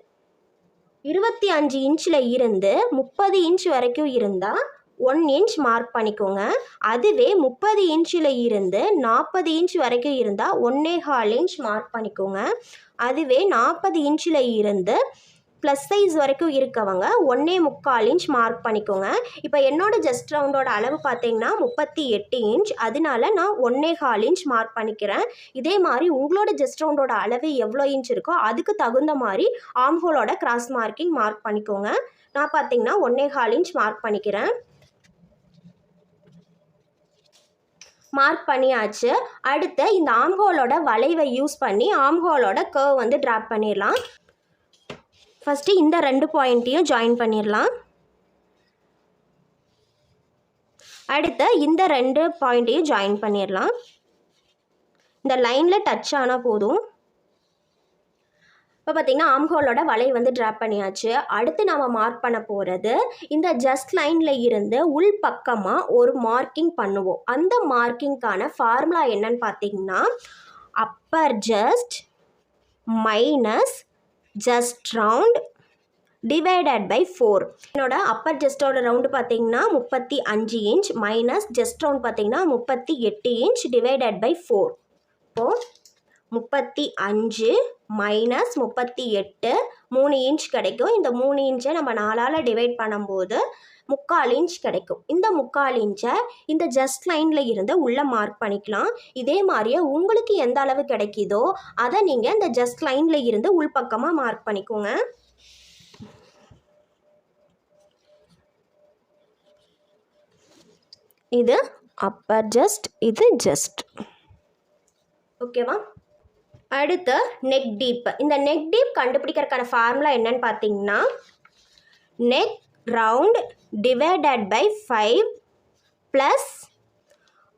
25 இன்ச்சில் இருந்து 30 இன்ச் வரைக்கும் இருந்தால் 1 இன்ச் மார்க் பண்ணிக்கோங்க. அதுவே 30 இன்ச்சில் இருந்து 40 இன்ச் வரைக்கும் இருந்தால் 1.25 இன்ச் மார்க் பண்ணிக்கோங்க. அதுவே 40 இன்ச்சில் இருந்து ப்ளஸ் சைஸ் வரைக்கும் இருக்கவங்க 1.25 இன்ச் மார்க் பண்ணிக்கோங்க. இப்போ என்னோட ஜஸ்ட் ரவுண்டோட அளவு பார்த்தீங்கன்னா 38 இன்ச், அதனால நான் 1.25 இன்ச் மார்க் பண்ணிக்கிறேன். இதே மாதிரி உங்களோட ஜஸ்ட் ரவுண்டோட அளவு எவ்வளோ இன்ச் இருக்கோ அதுக்கு தகுந்த மாதிரி ஆம்ஹோலோட கிராஸ் மார்க்கிங் மார்க் பண்ணிக்கோங்க. நான் பார்த்தீங்கன்னா 1.25 இன்ச் மார்க் பண்ணிக்கிறேன். மார்க் பண்ணியாச்சு. அடுத்து இந்த ஆம்ஹோலோட வளைவை யூஸ் பண்ணி ஆம்ஹோலோட கர்வ் வந்து ட்ராப் பண்ணிடலாம். ஃபஸ்ட்டு இந்த 2 பாயிண்ட்டையும் ஜாயின் பண்ணிடலாம். அடுத்து இந்த 2 பாயிண்ட்டையும் ஜாயின் பண்ணிடலாம். இந்த லைனில் டச் ஆனால் போதும். இப்போ பார்த்தீங்கன்னா ஆம்ஹோலோட வலை வந்து ட்ராப் பண்ணியாச்சு. அடுத்து நம்ம மார்க் பண்ண போகிறது இந்த ஜஸ்ட் லைனில் இருந்து உள் பக்கமாக ஒரு மார்க்கிங் பண்ணுவோம். அந்த மார்க்கிங்கான ஃபார்முலா என்னன்னு பார்த்தீங்கன்னா, upper chest minus chest round divided by 4. என்னோட அப்பர் ஜஸ்ட்டோட ரவுண்டு பார்த்தீங்கன்னா 35 இன்ச் மைனஸ் ஜஸ்ட் ரவுண்ட் பார்த்தீங்கன்னா 38 இன்ச் டிவைடட் பை 4. இப்போது 35 மைனஸ் 38 3 இன்ச் கிடைக்கும். இந்த 3 இன்ச்சை நம்ம 4ஆல் டிவைட் பண்ணும்போது 3/4 இன்ச் கிடைக்கும். இந்த 3/4 இன்ச்சை இந்த ஜஸ்ட் லைனில் இருந்து உள்ளே மார்க் பண்ணிக்கலாம். இதே மாதிரியே உங்களுக்கு எந்த அளவு கிடைக்குதோ அதை நீங்கள் இந்த ஜஸ்ட் லைனில் இருந்து உள்பக்கமாக மார்க் பண்ணிக்கோங்க. இது அப்பர் ஜஸ்ட், இது ஜஸ்ட். ஓகேவா? அடுத்து நெக் டீப். இந்த நெக் டீப் கண்டுபிடிக்கிறதுக்கான ஃபார்முலா என்னன்னு பார்த்தீங்கன்னா, neck round divided by 5 plus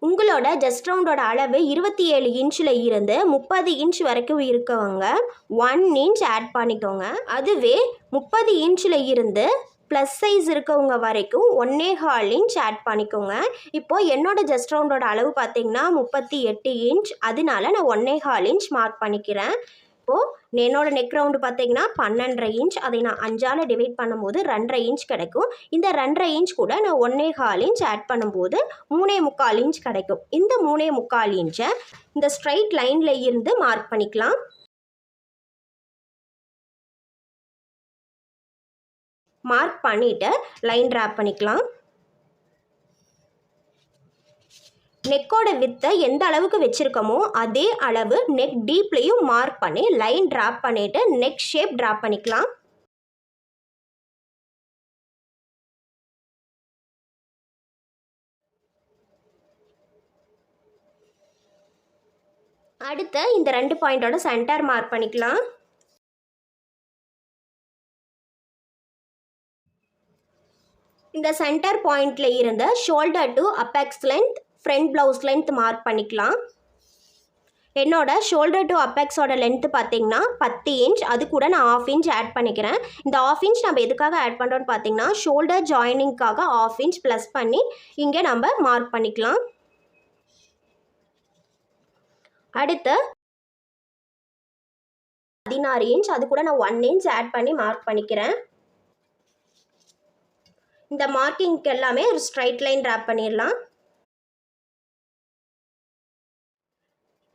உங்களோட ஜஸ்ட் ரவுண்டோட அளவு 27 இன்ச்சில் இருந்து 30 இன்ச் வரைக்கும் இருக்கவங்க 1 இன்ச் ஆட் பண்ணிக்கோங்க. அதுவே 30 இன்ச்சில் இருந்து ப்ளஸ் சைஸ் இருக்கவங்க வரைக்கும் 1.25 இன்ச் ஆட் பண்ணிக்கோங்க. இப்போது என்னோட ஜஸ்ட் ரவுண்டோட அளவு பார்த்தீங்கன்னா 38 இன்ச், அதனால நான் 1.25 இன்ச் மார்க் பண்ணிக்கிறேன். இப்போது என்னோட நெக் ரவுண்டு பார்த்தீங்கன்னா 12.5 இன்ச், அதை நான் 5ஆல் டிவைட் பண்ணும்போது 2.5 இன்ச் கிடைக்கும். இந்த 2.5 இன்ச் கூட நான் 1.25 இன்ச் ஆட் பண்ணும்போது 3.25 இன்ச் கிடைக்கும். இந்த 3.25 இன்ச்சை இந்த ஸ்ட்ரைட் லைனில் இருந்து மார்க் பண்ணிக்கலாம். மார்க் பண்ணிவிட்டு லைன் ட்ராப் பண்ணிக்கலாம். நெக்கோட வித்தை எந்த அளவுக்கு வச்சுருக்கோமோ அதே அளவு நெக் டீப்லேயும் மார்க் பண்ணி லைன் ட்ராப் பண்ணிவிட்டு நெக் ஷேப் ட்ராப் பண்ணிக்கலாம். அடுத்து இந்த 2 பாயிண்டோட சென்டர் மார்க் பண்ணிக்கலாம். இந்த சென்டர் பாயிண்டில் இருந்து shoulder to apex length, front blouse length mark பண்ணிக்கலாம். என்னோட ஷோல்டர் டு அப்பெக்ஸோட லென்த்து பார்த்தீங்கன்னா 10 இன்ச். அது கூட நான் 1/2 இன்ச் ஆட் பண்ணிக்கிறேன். இந்த 1/2 இன்ச் நம்ம எதுக்காக ஆட் பண்ணுறோன்னு பார்த்தீங்கன்னா ஷோல்டர் ஜாயினிங்காக 1/2 இன்ச் ப்ளஸ் பண்ணி இங்கே நம்ம மார்க் பண்ணிக்கலாம். அடுத்து 16 இன்ச். அது கூட நான் 1 இன்ச் ஆட் பண்ணி மார்க் பண்ணிக்கிறேன். இந்த மார்க்கிங்க்கு எல்லாமே ஒரு ஸ்ட்ரைட் லைன் ட்ராப் பண்ணிடலாம்.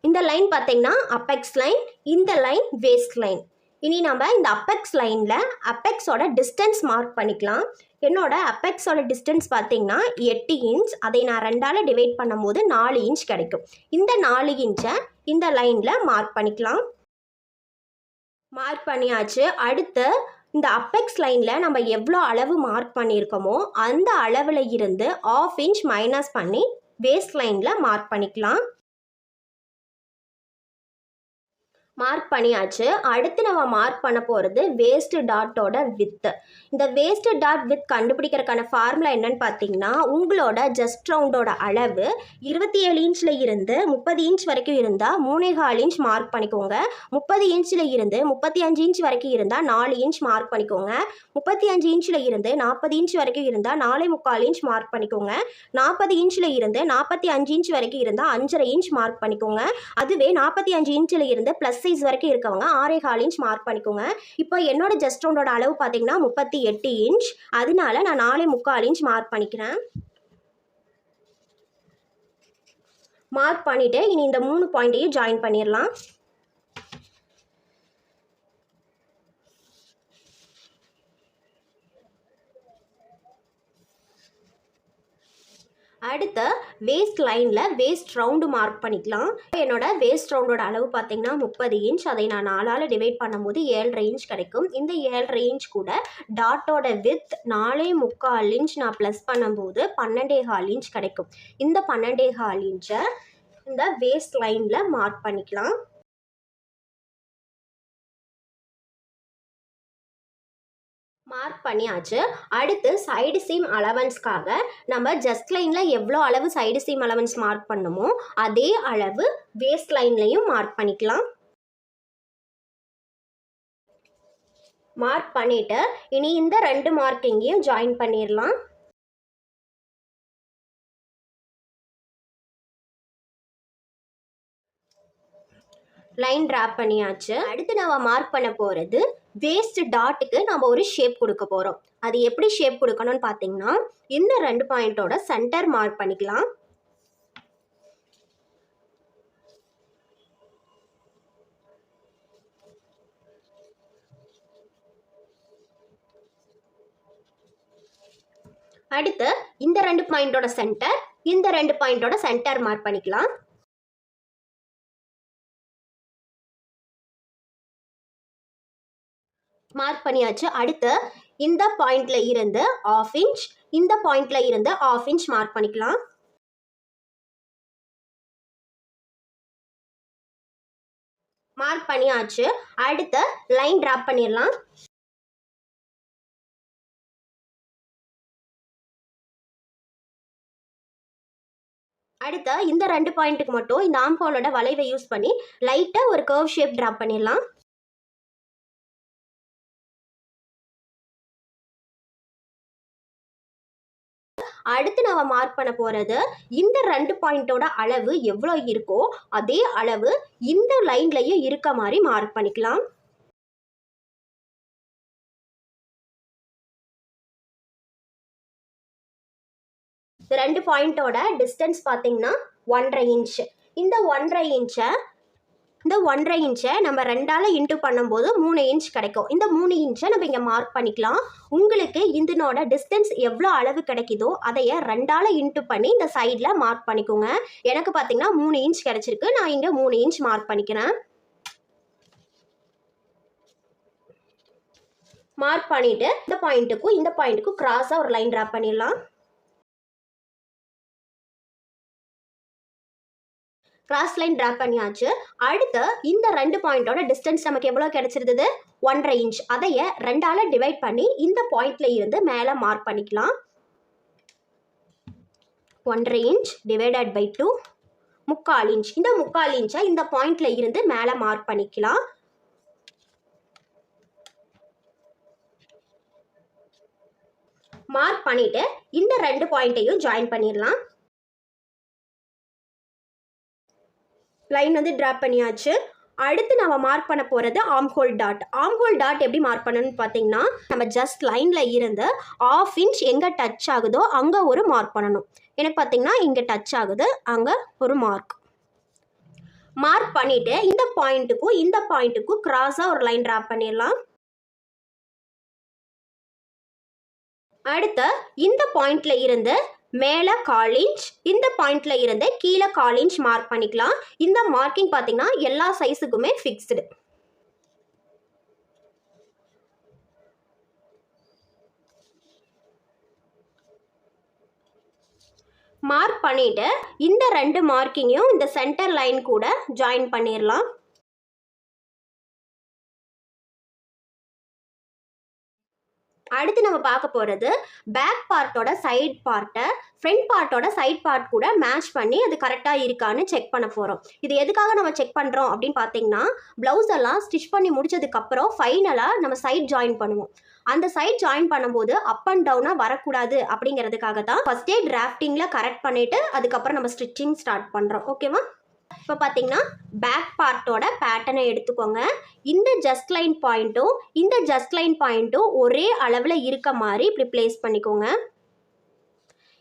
இந்த லைன் பார்த்தீங்கன்னா அப்பெக்ஸ் லைன், இந்த லைன் வேஸ்ட் லைன். இனி நம்ம இந்த அப்பெக்ஸ் லைனில் அப்பெக்ஸோட டிஸ்டன்ஸ் மார்க் பண்ணிக்கலாம். என்னோட அப்பெக்ஸோட டிஸ்டன்ஸ் பார்த்தீங்கன்னா 8 இன்ச். அதை நான் 2ஆல் டிவைட் பண்ணும்போது 4 இன்ச் கிடைக்கும். இந்த 4 இன்ச்சை இந்த லைனில் மார்க் பண்ணிக்கலாம். மார்க் பண்ணியாச்சு. அடுத்து இந்த அப்பெக்ஸ் லைனில் நம்ம எவ்வளோ அளவு மார்க் பண்ணியிருக்கோமோ அந்த அளவில் இருந்து 1/2 இன்ச் மைனஸ் பண்ணி வேஸ்ட் லைனில் மார்க் பண்ணிக்கலாம். மார்க் பண்ணியாச்சு. அடுத்து நம்ம மார்க் பண்ண போகிறது வேஸ்ட் டாட்டோட வித்து. இந்த வேஸ்ட் டாட் வித் கண்டுபிடிக்கிறதுக்கான ஃபார்முலா என்னன்னு பார்த்தீங்கன்னா உங்களோட ஜஸ்ட் ரவுண்டோட அளவு 27 இன்ச்சில் இருந்து 30 இன்ச் வரைக்கும் இருந்தால் 3.25 இன்ச் மார்க் பண்ணிக்கோங்க. 30 இன்ச்சில் இருந்து 35 இன்ச் வரைக்கும் இருந்தால் 4 இன்ச் மார்க் பண்ணிக்கோங்க. 35 இன்ச்சில் இருந்து 40 இன்ச் வரைக்கும் இருந்தால் 4.25 இன்ச் மார்க் பண்ணிக்கோங்க. 40 இன்ச்சில் இருந்து 45 இன்ச் வரைக்கும் இருந்தால் 5.5 இன்ச் மார்க் பண்ணிக்கோங்க. அதுவே 45 இன்ச்சில் இருந்து ப்ளஸ் சைஸ் வரைக்கும் இருக்கவங்க 6.25 இன்ச் மார்க் பண்ணிக்கோங்க. இப்போ என்னோட ஜஸ்ட் ரவுண்டோட அளவு பார்த்தீங்கன்னா 38 இன்ச். அதனால நான் 4.25 இன்ச் மார்க் பண்ணிக்கிறேன். மார்க் பண்ணிட்டு இனி இந்த 3 பாயிண்ட்டையும் ஜாயின் பண்ணிடலாம். அடுத்து வேஸ்ட் லைனில் வேஸ்ட் ரவுண்டு மார்க் பண்ணிக்கலாம். என்னோட வேஸ்ட் ரவுண்டோட அளவு பார்த்தீங்கன்னா 30 இன்ச். அதை நான் 4ஆல் டிவைட் பண்ணும்போது 7.5 இன்ச் கிடைக்கும். இந்த 7.5 இன்ச் கூட டாட்டோட வித் 4.25 இன்ச் நான் ப்ளஸ் பண்ணும்போது 12.25 இன்ச் கிடைக்கும். இந்த 12.25 இன்ச்சை இந்த வேஸ்ட் லைனில் மார்க் பண்ணிக்கலாம். மார்க் பண்ணியாச்சு. அடுத்து சைடு சீம் அலவன்ஸ்க்காக நம்ம ஜஸ்ட் லைனில் எவ்வளோ அளவு சைடு சீம் அலவன்ஸ் மார்க் பண்ணுமோ அதே அளவு வேஸ்ட் லைன்லையும் மார்க் பண்ணிக்கலாம். மார்க் பண்ணிவிட்டு இனி இந்த 2 மார்க்கிங்கையும் ஜாயின் பண்ணிடலாம். லைன் ட்ராப் பண்ணியாச்சு. அடுத்து நம்ம மார்க் பண்ண போகிறது வேஸ்ட் டாட்டுக்கு நம்ம ஒரு ஷேப் கொடுக்க போகிறோம். அது எப்படி ஷேப் கொடுக்கணும்னு பார்த்தீங்கன்னா இந்த 2 பாயிண்டோட சென்டர் மார்க் பண்ணிக்கலாம். அடுத்து இந்த 2 பாயிண்டோட சென்டர், இந்த 2 பாயிண்டோட சென்டர் மார்க் பண்ணிக்கலாம். மார்க் பண்ணியாச்சு. அடுத்து இந்த பாயிண்ட்ல இருந்து 1/2 இன்ச், இந்த பாயிண்ட்ல இருந்து 1/2 இன்ச் மார்க் பண்ணிக்கலாம். மார்க் பண்ணியாச்சு. அடுத்து லைன் டிராப் பண்ணிடலாம். அடுத்து இந்த 2 பாயிண்ட்டுக்கு மட்டும் இந்த ஆர்ம் ஹோலோட வளைவை யூஸ் பண்ணி லைட்டாக ஒரு கர்வ் ஷேப் டிராப் பண்ணிடலாம். அடுத்து நம்ம மார்க் பண்ண போகிறது இந்த 2 பாயிண்டோட அளவு எவ்வளோ இருக்கோ அதே அளவு இந்த லைன்லையும் இருக்க மாதிரி மார்க் பண்ணிக்கலாம். இந்த 2 பாயிண்டோட டிஸ்டன்ஸ் பார்த்தீங்கன்னா 1.5 இன்ச். இந்த 1.5 இன்ச்சை நம்ம 2ஆல் இன்ட்டு பண்ணும்போது 3 இன்ச் கிடைக்கும். இந்த 3 இன்ச்சை நம்ம இங்கே மார்க் பண்ணிக்கலாம். உங்களுக்கு இதனோட டிஸ்டன்ஸ் எவ்வளோ அளவு கிடைக்குதோ அதைய 2ஆல் இன்ட்டு பண்ணி இந்த சைடில் மார்க் பண்ணிக்கோங்க. எனக்கு பார்த்தீங்கன்னா 3 இன்ச் கிடைச்சிருக்கு. நான் இங்கே 3 இன்ச் மார்க் பண்ணிக்கிறேன். மார்க் பண்ணிவிட்டு இந்த பாயிண்ட்டுக்கும் கிராஸாக ஒரு லைன் ட்ராப் பண்ணிடலாம். கிராஸ் லைன் ட்ராப் பண்ணியாச்சு. அடுத்து இந்த 2 பாயிண்டோட டிஸ்டன்ஸ் நமக்கு எவ்வளோ கிடைச்சிருந்தது? 1.5 இன்ச். அதைய 2ஆல் டிவைட் பண்ணி இந்த பாயிண்ட்ல இருந்து மேலே மார்க் பண்ணிக்கலாம். 1.5 இன்ச் டிவைடட் பை 2 3/4 இன்ச். இந்த 3/4 இன்ச்சை இந்த பாயிண்ட்ல இருந்து மேலே மார்க் பண்ணிக்கலாம். மார்க் பண்ணிட்டு இந்த 2 பாயிண்ட்டையும் ஜாயின் பண்ணிடலாம். லைன் வந்து டிராப் பண்ணியாச்சு. அடுத்து நம்ம மார்க் பண்ண போகிறது ஆர்ம்ஹோல் டாட். ஆர்ம்ஹோல் டாட் எப்படி மார்க் பண்ணணும்னு பார்த்தீங்கன்னா, நம்ம ஜஸ்ட் லைனில் இருந்து 1/2 இன்ச் எங்கே டச் ஆகுதோ அங்கே ஒரு மார்க் பண்ணணும். எனக்கு பார்த்தீங்கன்னா இங்கே டச் ஆகுது, அங்கே ஒரு மார்க் பண்ணிவிட்டு இந்த பாயிண்ட்டுக்கும் கிராஸாக ஒரு லைன் ட்ராப் பண்ணிடலாம். அடுத்து இந்த பாயிண்ட்ல இருந்து மேலே 1/4 இன்ச், இந்த பாயிண்ட்ல இருந்து கீழே 1/4 இன்ச் மார்க் பண்ணிக்கலாம். இந்த மார்க்கிங் பார்த்தீங்கன்னா எல்லா சைஸுக்குமே ஃபிக்ஸ்டு. மார்க் பண்ணிட்டு இந்த 2 மார்க்கிங்கையும் இந்த சென்டர் லைன் கூட ஜாயின் பண்ணிடலாம். அடுத்து நம்ம பார்க்க போகிறது பேக் பார்ட்டோட சைட் பார்ட்டை ஃப்ரண்ட் பார்ட்டோட சைட் பார்ட் கூட மேட்ச் பண்ணி அது கரெக்டாக இருக்கான்னு செக் பண்ண போகிறோம். இது எதுக்காக நம்ம செக் பண்ணுறோம் அப்படின்னு பார்த்தீங்கன்னா, ப்ளவுஸ் எல்லாம் ஸ்டிச் பண்ணி முடிச்சதுக்கப்புறம் ஃபைனலாக நம்ம சைட் ஜாயின் பண்ணுவோம். அந்த சைட் ஜாயின் பண்ணும்போது அப் அண்ட் டவுனாக வரக்கூடாது அப்படிங்கிறதுக்காக தான் ஃபஸ்ட்டே டிராஃப்டிங்கில் கரெக்ட் பண்ணிவிட்டு அதுக்கப்புறம் நம்ம ஸ்டிச்சிங் ஸ்டார்ட் பண்ணுறோம். ஓகேவா? இப்போ பார்த்தீங்கன்னா பேக் பார்ட்டோட பேட்டர்னை எடுத்துக்கோங்க. இந்த ஜஸ்ட் லைன் பாயிண்ட்டும் இந்த ஜஸ்ட் லைன் பாயிண்ட்டும் ஒரே அளவில் இருக்க மாதிரி இப்படி பிளேஸ் பண்ணிக்கோங்க.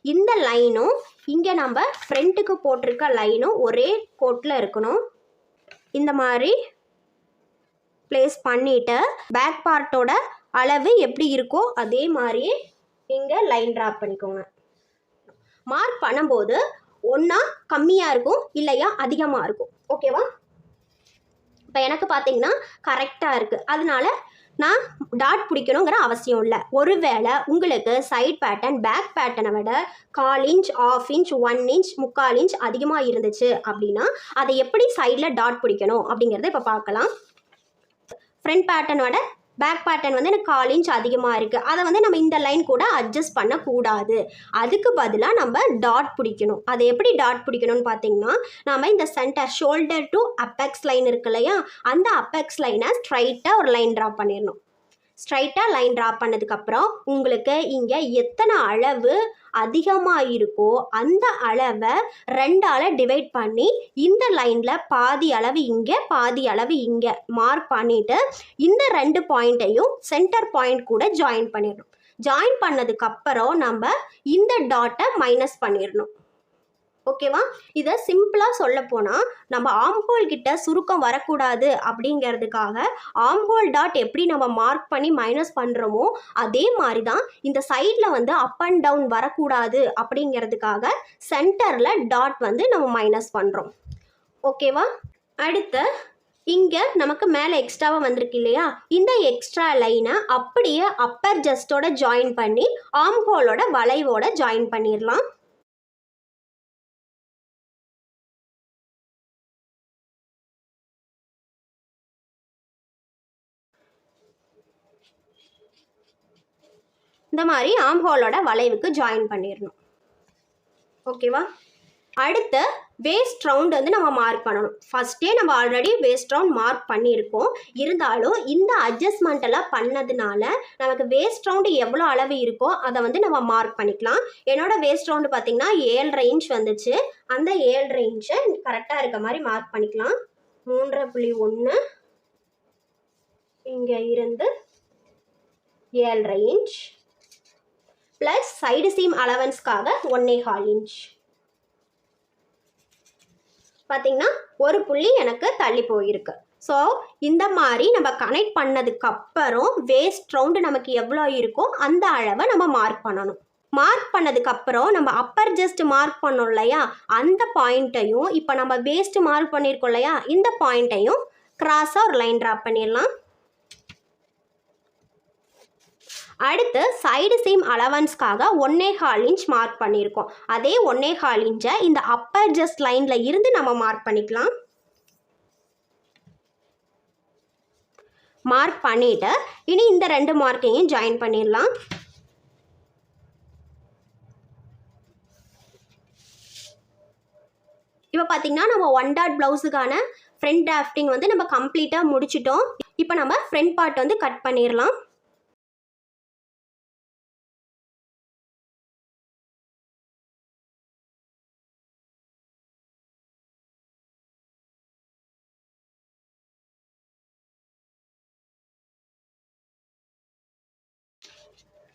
இந்த லைனும் இங்கே நம்ம ஃப்ரண்ட்டுக்கு போட்டிருக்க லைனும் ஒரே கோட்டில் இருக்கணும். இந்த மாதிரி பிளேஸ் பண்ணிவிட்டு பேக் பார்ட்டோட அளவு எப்படி இருக்கோ அதே மாதிரியே இங்கே லைன் ட்ராப் பண்ணிக்கோங்க. மார்க் பண்ணும்போது ஒன்றா கம்மியாக இருக்கும், இல்லையா அதிகமாக இருக்கும். ஓகேவா? இப்போ எனக்கு பார்த்தீங்கன்னா கரெக்டாக இருக்குது, அதனால நான் டாட் பிடிக்கணுங்கிற அவசியம் இல்லை. ஒருவேளை உங்களுக்கு சைட் பேட்டர்ன் பேக் பேட்டர்னை விட 1/4 இன்ச், 1/2 இன்ச், 1 இன்ச், 3/4 இன்ச் அதிகமாக இருந்துச்சு அப்படின்னா அதை எப்படி சைடில் டாட் பிடிக்கணும் அப்படிங்கிறத இப்போ பார்க்கலாம். ஃப்ரண்ட் பேட்டர்னோட பேக் பேட்டர்ன் வந்து எனக்கு 1/4 இன்ச் அதிகமாக இருக்குது, அதை வந்து நம்ம இந்த லைன் கூட அட்ஜஸ்ட் பண்ணக்கூடாது. அதுக்கு பதிலாக நம்ம டாட் பிடிக்கணும். அதை எப்படி டாட் பிடிக்கணும்னு பார்த்தீங்கன்னா, நம்ம இந்த centre shoulder to apex line இருக்கு இல்லையா, அந்த அப்பெக்ஸ் லைனை ஸ்ட்ரைட்டாக ஒரு லைன் ட்ரா பண்ணிடணும். ஸ்ட்ரைட்டாக லைன் ட்ரா பண்ணதுக்கப்புறம் உங்களுக்கு இங்கே எத்தனை அளவு அதிகமாக இருக்கோ அந்த அளவை 2ஆல் டிவைட் பண்ணி இந்த லைனில் பாதி அளவு இங்கே பாதி அளவு இங்கே மார்க் பண்ணிவிட்டு இந்த 2 பாயிண்ட்டையும் சென்டர் பாயிண்ட் கூட ஜாயின் பண்ணிடணும். ஜாயின் பண்ணதுக்கப்புறம் நம்ம இந்த டாட்டை மைனஸ் பண்ணிடணும். ஓகேவா? இதை சிம்பிளாக சொல்ல போனால், நம்ம ஆர்ம்ஹோல் கிட்ட சுருக்கம் வரக்கூடாது அப்படிங்கிறதுக்காக ஆர்ம்ஹோல் டாட் எப்படி நம்ம மார்க் பண்ணி மைனஸ் பண்ணுறோமோ அதே மாதிரி தான் இந்த சைடில் வந்து அப் அண்ட் டவுன் வரக்கூடாது அப்படிங்கிறதுக்காக சென்டரில் டாட் வந்து நம்ம மைனஸ் பண்ணுறோம். ஓகேவா? அடுத்து இங்கே நமக்கு மேலே எக்ஸ்ட்ராவாக வந்திருக்கு இல்லையா, இந்த எக்ஸ்ட்ரா லைனை அப்படியே அப்பர் ஜஸ்டோட ஜாயின் பண்ணி ஆர்ம்ஹோலோட வளைவோட ஜாயின் பண்ணிடலாம். இந்த மாதிரி ஆர்ம்ஹோலோட வளைவுக்கு ஜாயின் பண்ணிடணும். ஓகேவா? அடுத்து வேஸ்ட் ரவுண்ட் வந்து நம்ம மார்க் பண்ணணும். ஃபஸ்ட்டே நம்ம ஆல்ரெடி வேஸ்ட் ரவுண்ட் மார்க் பண்ணியிருக்கோம், இருந்தாலும் இந்த அட்ஜஸ்ட்மெண்ட் எல்லாம் பண்ணதுனால நமக்கு வேஸ்ட் ரவுண்டு எவ்வளோ அளவு இருக்கோ அதை வந்து நம்ம மார்க் பண்ணிக்கலாம். என்னோட வேஸ்ட் ரவுண்டு பார்த்தீங்கன்னா 7.5 இன்ச் வந்துச்சு. அந்த 7.5 இன்ச்சை கரெக்டாக இருக்க மாதிரி மார்க் பண்ணிக்கலாம். 3.1 இங்கே இருந்து 7.5 இன்ச் ப்ளஸ் சைடு சீம் அலவன்ஸ்க்காக 1.25 இன்ச். பார்த்தீங்கன்னா ஒரு புள்ளி எனக்கு தள்ளி போயிருக்கு. ஸோ இந்த மாதிரி நம்ம கனெக்ட் பண்ணதுக்கப்புறம் வேஸ்ட் ரவுண்டு நமக்கு எவ்வளோ இருக்கோ அந்த அளவை நம்ம மார்க் பண்ணணும். மார்க் பண்ணதுக்கப்புறம் நம்ம அப்பர் ஜஸ்ட் மார்க் பண்ணோம் இல்லையா, அந்த பாயிண்ட்டையும் இப்போ நம்ம வேஸ்ட் மார்க் பண்ணியிருக்கோம் இல்லையா, இந்த பாயிண்ட்டையும் கிராஸாக ஒரு லைன் ட்ரா பண்ணிடலாம். அடுத்து சைடு சீம் அலவன்ஸ்க்காக 1.25 இன்ச் மார்க் பண்ணியிருக்கோம். அதே 1.25 இன்ச்சை இந்த அப்பர் ஜஸ்ட் லைனில் இருந்து நம்ம மார்க் பண்ணிக்கலாம். மார்க் பண்ணிவிட்டு இனி இந்த 2 மார்க்கையும் ஜாயின் பண்ணிடலாம். இப்போ பார்த்தீங்கன்னா நம்ம ஒன் டாட் ப்ளவுஸுக்கான ஃப்ரண்ட் டிராஃப்டிங் வந்து நம்ம கம்ப்ளீட்டாக முடிச்சிட்டோம். இப்போ நம்ம ஃப்ரண்ட் பார்ட் வந்து கட் பண்ணிடலாம்.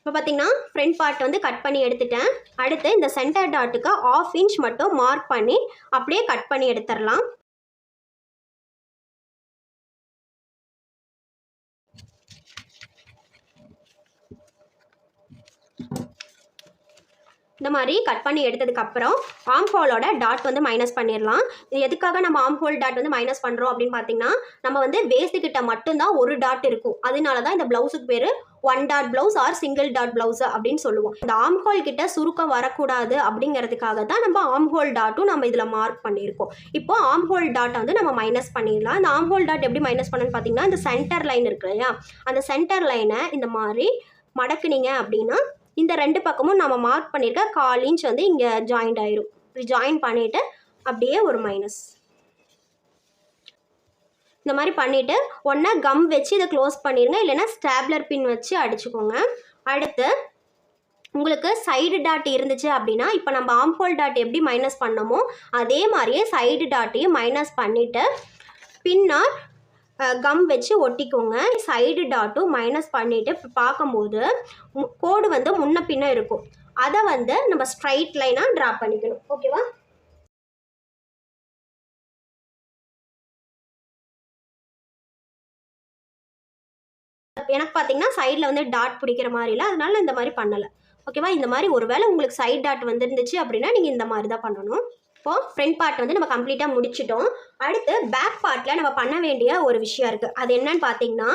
இப்போ பார்த்தீங்கன்னா ஃப்ரண்ட் பார்ட் வந்து கட் பண்ணி எடுத்துட்டேன். அடுத்து இந்த சென்டர் டாட்டுக்கு 1/2 இன்ச் மட்டும் மார்க் பண்ணி அப்படியே கட் பண்ணி எடுத்துடலாம். இந்த மாதிரி கட் பண்ணி எடுத்ததுக்கப்புறம் ஆர்ம் ஹோலோட டாட் வந்து மைனஸ் பண்ணிடலாம். எதுக்காக நம்ம ஆர்ம் ஹோல் டாட் வந்து மைனஸ் பண்ணுறோம் அப்படின்னு பார்த்தீங்கன்னா, நம்ம வந்து வேஸ்ட்டுக்கிட்ட மட்டும்தான் ஒரு டாட் இருக்கும். அதனால தான் இந்த ப்ளவுஸுக்கு பேர் one dot blouse or single dot blouse அப்படின்னு சொல்லுவோம். இந்த ஆர்ம் ஹோல் கிட்ட சுருக்கம் வரக்கூடாது அப்படிங்கிறதுக்காக தான் நம்ம ஆர்ம் ஹோல் டாட்டும் நம்ம இதில் மார்க் பண்ணியிருக்கோம். இப்போ ஆர்ம் ஹோல் டாட்டை வந்து நம்ம மைனஸ் பண்ணிடலாம். இந்த ஆர்ம் ஹோல் டாட் எப்படி மைனஸ் பண்ணணும்னு பார்த்தீங்கன்னா, இந்த சென்டர் லைன் இருக்கு இல்லையா, அந்த சென்டர் லைனை இந்த மாதிரி மடக்குனீங்க அப்படின்னா இந்த ரெண்டு பக்கமும் நம்ம மார்க் பண்ணியிருக்க 1/4 இன்ச் வந்து இங்கே ஜாயிண்ட் ஆயிரும். இப்படி ஜாயின் பண்ணிவிட்டு அப்படியே ஒரு மைனஸ் இந்த மாதிரி பண்ணிவிட்டு ஒன்றா கம் வச்சு இதை க்ளோஸ் பண்ணிடுங்க, இல்லைன்னா ஸ்டாப்லர் பின் வச்சு அடிச்சுக்கோங்க. அடுத்து உங்களுக்கு சைடு டாட் இருந்துச்சு அப்படின்னா, இப்போ நம்ம ஆர்ம் ஹோல் டாட் எப்படி மைனஸ் பண்ணோமோ அதே மாதிரியே சைடு டாட்டையும் மைனஸ் பண்ணிவிட்டு பின்னார் கம் வச்சு ஒட்டிக்கோங்க. சைடு டாட்டும் மைனஸ் பண்ணிவிட்டு பார்க்கும்போது கோடு வந்து முன்ன பின்ன இருக்கும். அதை வந்து நம்ம ஸ்ட்ரைட் லைனாக ட்ரா பண்ணிக்கணும். ஓகேவா? எனக்கு பார்த்தீங்கன்னா சைடில் வந்து டாட் பிடிக்கிற மாதிரி இல்லை, அதனால இந்த மாதிரி பண்ணலை. ஓகேவா? இந்த மாதிரி ஒருவேளை உங்களுக்கு சைடு டாட் வந்துருந்துச்சு அப்படின்னா நீங்கள் இந்த மாதிரி தான் பண்ணணும். இப்போது ஃப்ரண்ட் பார்ட் வந்து நம்ம கம்ப்ளீட்டாக முடிச்சிட்டோம். அடுத்து பேக் பார்ட்டில் நம்ம பண்ண வேண்டிய ஒரு விஷயம் இருக்குது. அது என்னன்னு பார்த்தீங்கன்னா,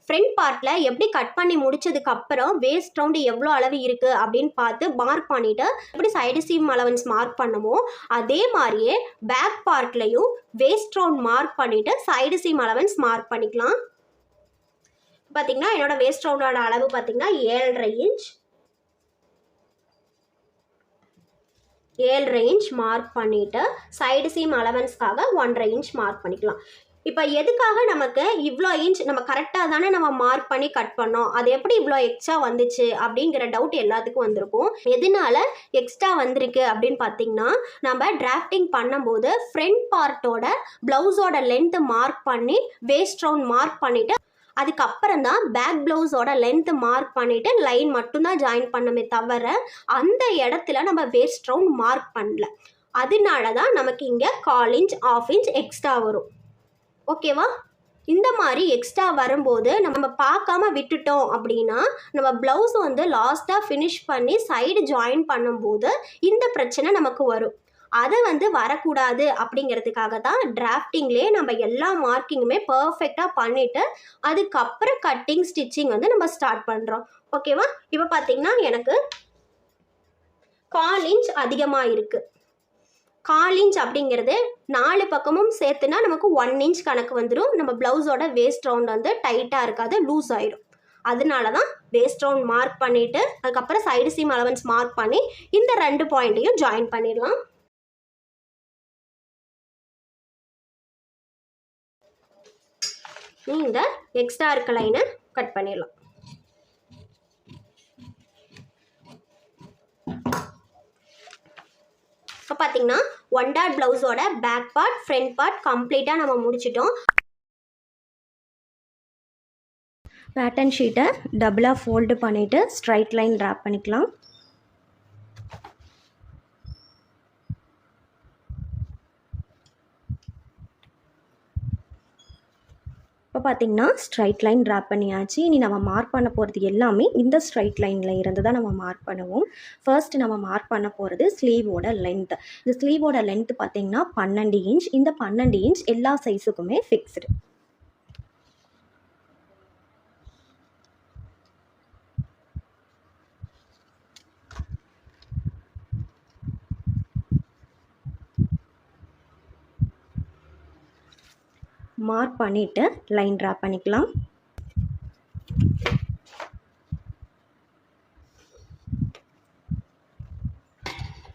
ஃப்ரண்ட் பார்ட்டில் எப்படி கட் பண்ணி முடிச்சதுக்கப்புறம் வேஸ்ட் ரவுண்டு எவ்வளோ அளவு இருக்குது அப்படின்னு பார்த்து மார்க் பண்ணிவிட்டு எப்படி சைடு சீம் அலவன்ஸ் மார்க் பண்ணமோ அதே மாதிரியே பேக் பார்ட்லையும் வேஸ்ட் ரவுண்ட் மார்க் பண்ணிவிட்டு சைடு சீம் அலவன்ஸ் மார்க் பண்ணிக்கலாம். பார்த்தீங்கன்னா என்னோட வேஸ்ட் ரவுண்டோட அளவு பார்த்தீங்கன்னா 7.5 இன்ச். 7.5 இன்ச் மார்க் பண்ணிவிட்டு சைடு சீம் அலவன்ஸ்க்காக 1.5 இன்ச் மார்க் பண்ணிக்கலாம். இப்போ எதுக்காக நமக்கு இவ்வளோ இன்ச் நம்ம கரெக்டாக தானே நம்ம மார்க் பண்ணி கட் பண்ணோம், அது எப்படி இவ்வளோ எக்ஸ்ட்ரா வந்துச்சு அப்படிங்கிற டவுட் எல்லாத்துக்கும் வந்திருக்கும். எதனால எக்ஸ்ட்ரா வந்திருக்கு அப்படின்னு பார்த்தீங்கன்னா, நம்ம டிராஃப்டிங் பண்ணும்போது ஃப்ரண்ட் பார்ட்டோட ப்ளவுஸோட லென்த்து மார்க் பண்ணி வேஸ்ட் ரவுண்ட் மார்க் பண்ணிவிட்டு அதுக்கப்புறம் தான் பேக் ப்ளவுஸோட லென்த்து மார்க் பண்ணிவிட்டு லைன் மட்டும்தான் ஜாயின் பண்ணமே தவிர அந்த இடத்துல நம்ம வேஸ்ட் ரவுண்ட் மார்க் பண்ணல. அதனால தான் நமக்கு இங்கே 1/4 இன்ச் 1/2 இன்ச் எக்ஸ்ட்ரா வரும். ஓகேவா? இந்த மாதிரி எக்ஸ்ட்ரா வரும்போது நம்ம பார்க்காம விட்டுட்டோம் அப்படின்னா நம்ம ப்ளவுஸ் வந்து லாஸ்ட்டாக ஃபினிஷ் பண்ணி சைடு ஜாயின் பண்ணும்போது இந்த பிரச்சனை நமக்கு வரும். அதை வந்து வரக்கூடாது அப்படிங்கிறதுக்காக தான் டிராஃப்டிங்லேயே நம்ம எல்லா மார்க்கிங்குமே பர்ஃபெக்டாக பண்ணிவிட்டு அதுக்கப்புறம் கட்டிங் ஸ்டிச்சிங் வந்து நம்ம ஸ்டார்ட் பண்ணுறோம். ஓகேவா? இப்போ பார்த்தீங்கன்னா எனக்கு 1/4 இன்ச் அதிகமாக இருக்குது. 1/4 இன்ச் அப்படிங்கிறது 4 பக்கமும் சேர்த்துனா நமக்கு 1 இன்ச் கணக்கு வந்துடும். நம்ம ப்ளவுஸோட வேஸ்ட் ரவுண்ட் வந்து டைட்டாக இருக்காது, லூஸ் ஆயிடும். அதனால தான் வேஸ்ட் ரவுண்ட் மார்க் பண்ணிவிட்டு அதுக்கப்புறம் சைடு சீம் அலவன்ஸ் மார்க் பண்ணி இந்த 2 பாயிண்ட்டையும் ஜாயின் பண்ணிடலாம். இந்த எக்ஸ்ட்ரா இருக்க லைனை கட் பண்ணிடலாம். இப்போ பார்த்தீங்கன்னா ஒன் டாட் ப்ளவுஸோட பேக் பார்ட் ஃப்ரண்ட் பார்ட் கம்ப்ளீட்டாக நம்ம முடிச்சிட்டோம். பேட்டர்ன் ஷீட்டை டபுளாக ஃபோல்டு பண்ணிவிட்டு ஸ்ட்ரைட் லைன் ட்ராப் பண்ணிக்கலாம். இப்போ பார்த்தீங்கன்னா ஸ்ட்ரைட் லைன் ட்ராப் பண்ணியாச்சு. இனி நம்ம மார்க் பண்ண போகிறது எல்லாமே இந்த ஸ்ட்ரைட் லைனில் இருந்து தான் நம்ம மார்க் பண்ணுவோம். ஃபர்ஸ்ட் நம்ம மார்க் பண்ண போகிறது ஸ்லீவோட லென்த். இந்த ஸ்லீவோட லென்த் பார்த்தீங்கன்னா 12 இன்ச். இந்த 12 இன்ச் எல்லா சைஸுக்குமே ஃபிக்ஸ்டு. மார்க் பண்ணிவிட்டு லைன் ட்ரா பண்ணிக்கலாம்.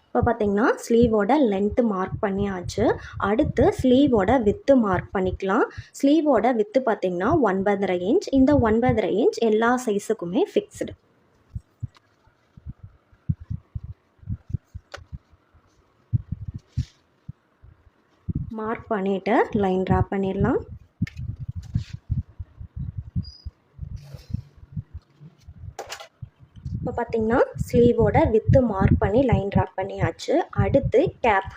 இப்போ இப்போ பார்த்தீங்கன்னா ஸ்லீவோட லென்த்து மார்க் பண்ணியாச்சு. அடுத்து ஸ்லீவோட வித்து மார்க் பண்ணிக்கலாம். ஸ்லீவோட வித்து பார்த்தீங்கன்னா 9.5 இன்ச். இந்த 9.5 இன்ச் எல்லா சைஸுக்குமே ஃபிக்ஸ்டு. மார்க் பண்ணிவிட்டு லைன் ட்ரா பண்ணிடலாம். இப்போ பார்த்தீங்கன்னா ஸ்லீவோட வித்து மார்க் பண்ணி லைன் ட்ரா பண்ணியாச்சு. அடுத்து கேப்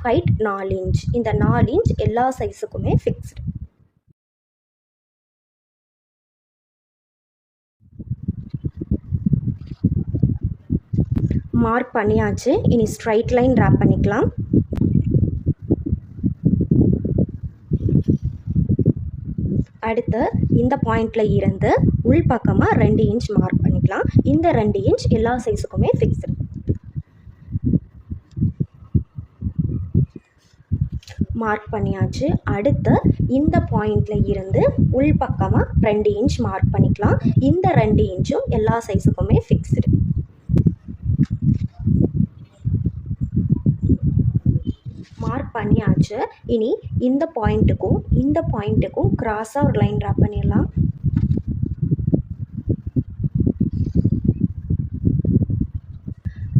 ஹைட் 4 இன்ச். இந்த 4 இன்ச் எல்லா சைஸுக்குமே ஃபிக்ஸ்டு. மார்க் பண்ணியாச்சு. இனி ஸ்ட்ரைட் லைன் ட்ரா பண்ணிக்கலாம். அடுத்து இந்த பாயிண்டில் இருந்து உள் பக்கமாக 2 இன்ச் மார்க் பண்ணிக்கலாம். இந்த 2 இன்ச் எல்லா சைஸுக்குமே ஃபிக்ஸ்டு. மார்க் பண்ணியாச்சு. அடுத்து இந்த பாயிண்டில் இருந்து உள் பக்கமாக 2 இன்ச் மார்க் பண்ணிக்கலாம். இந்த 2 இன்ச்சும் எல்லா சைஸுக்குமே ஃபிக்ஸ்டு. மார்க் பண்ணியாச்சு. இனி இந்த பாயிண்ட்டுக்கும் கிராஸாக ஒரு லைன் ட்ரா பண்ணிடலாம்.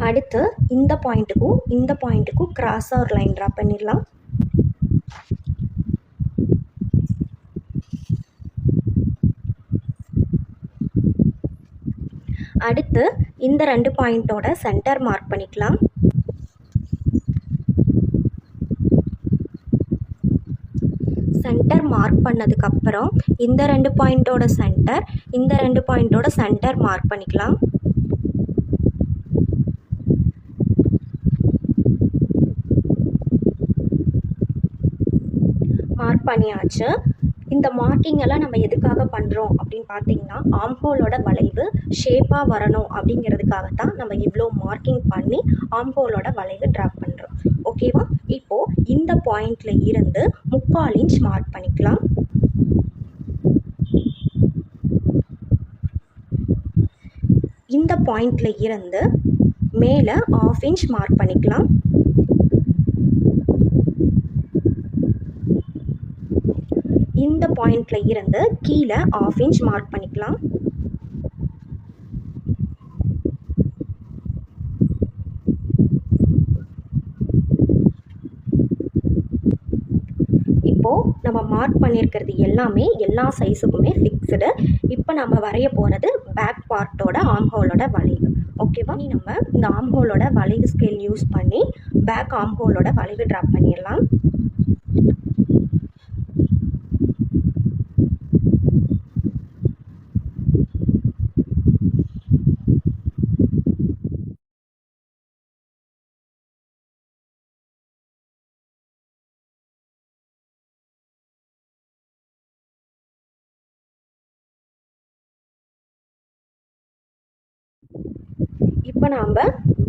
அடுத்து இந்த பாயிண்ட்டுக்கும் கிராஸாக ஒரு லைன் ட்ரா பண்ணிடலாம். அடுத்து இந்த 2 பாயிண்ட்டோட சென்டர் மார்க் பண்ணிக்கலாம். சென்டர் மார்க் பண்ணதுக்கப்புறம் இந்த 2 பாயிண்ட்டோட சென்டர் மார்க் பண்ணிக்கலாம். மார்க் பண்ணியாச்சு. இந்த மார்க்கிங் எல்லாம் நம்ம எதுக்காக பண்ணுறோம் அப்படின்னு பார்த்தீங்கன்னா, ஆம்ஹோலோட வளைவு ஷேப்பாக வரணும் அப்படிங்கிறதுக்காகத்தான் நம்ம இவ்வளோ மார்க்கிங் பண்ணி ஆம்ஹோலோட வளைவு ட்ரா பண்ணுறோம். ஓகேவா? இப்போது இந்த பாயிண்டில் இருந்து 3/4 இன்ச் மார்க் பண்ணிக்கலாம். இந்த பாயிண்டில் இருந்து மேலே 1/2 இன்ச் மார்க் பண்ணிக்கலாம். இந்த பாயிண்டில் இருந்து கீழே 1/2 இன்ச் மார்க் பண்ணிக்கலாம். இப்போது நம்ம மார்க் பண்ணியிருக்கிறது எல்லாமே எல்லா சைஸுக்குமே ஃபிக்ஸ்டு. இப்போ நம்ம வரைய போகிறது பேக் பார்ட்டோட ஆம்ஹோலோட வளைவு. ஓகேவா? நம்ம இந்த ஆம்ஹோலோட வளைவு ஸ்கேல் யூஸ் பண்ணி பேக் ஆம்ஹோலோட வளைவு ட்ரா பண்ணிடலாம். இப்போ நாம்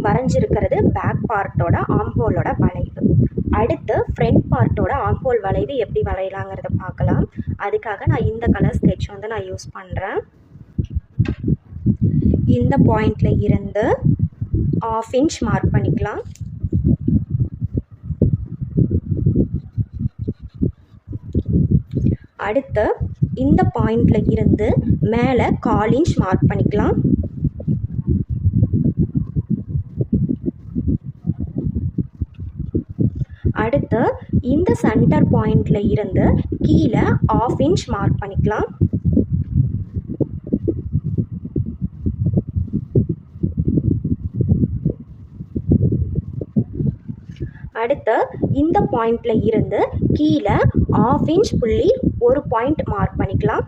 வரைஞ்சிருக்கிறது பேக் பார்ட்டோட ஆம்ஹோலோட வளைவு. அடுத்து ஃப்ரண்ட் பார்ட்டோட ஆம்ஹோல் வளைவு எப்படி வரையலாங்கிறத பார்க்கலாம். அதுக்காக நான் இந்த கலர் ஸ்கெட்ச் நான் யூஸ் பண்ணுறேன். இந்த பாயிண்டில் இருந்து 1/2 இன்ச் மார்க் பண்ணிக்கலாம். அடுத்து இந்த பாயிண்டில் இருந்து மேலே 1/4 இன்ச் மார்க் பண்ணிக்கலாம். அடுத்து இந்த சென்டர் பாயிண்டில் இருந்து கீழே 1/2 இன்ச் மார்க் பண்ணிக்கலாம். அடுத்து இந்த பாயிண்டில் இருந்து கீழே 1/2 இன்ச் புள்ளி ஒரு பாயிண்ட் மார்க் பண்ணிக்கலாம்.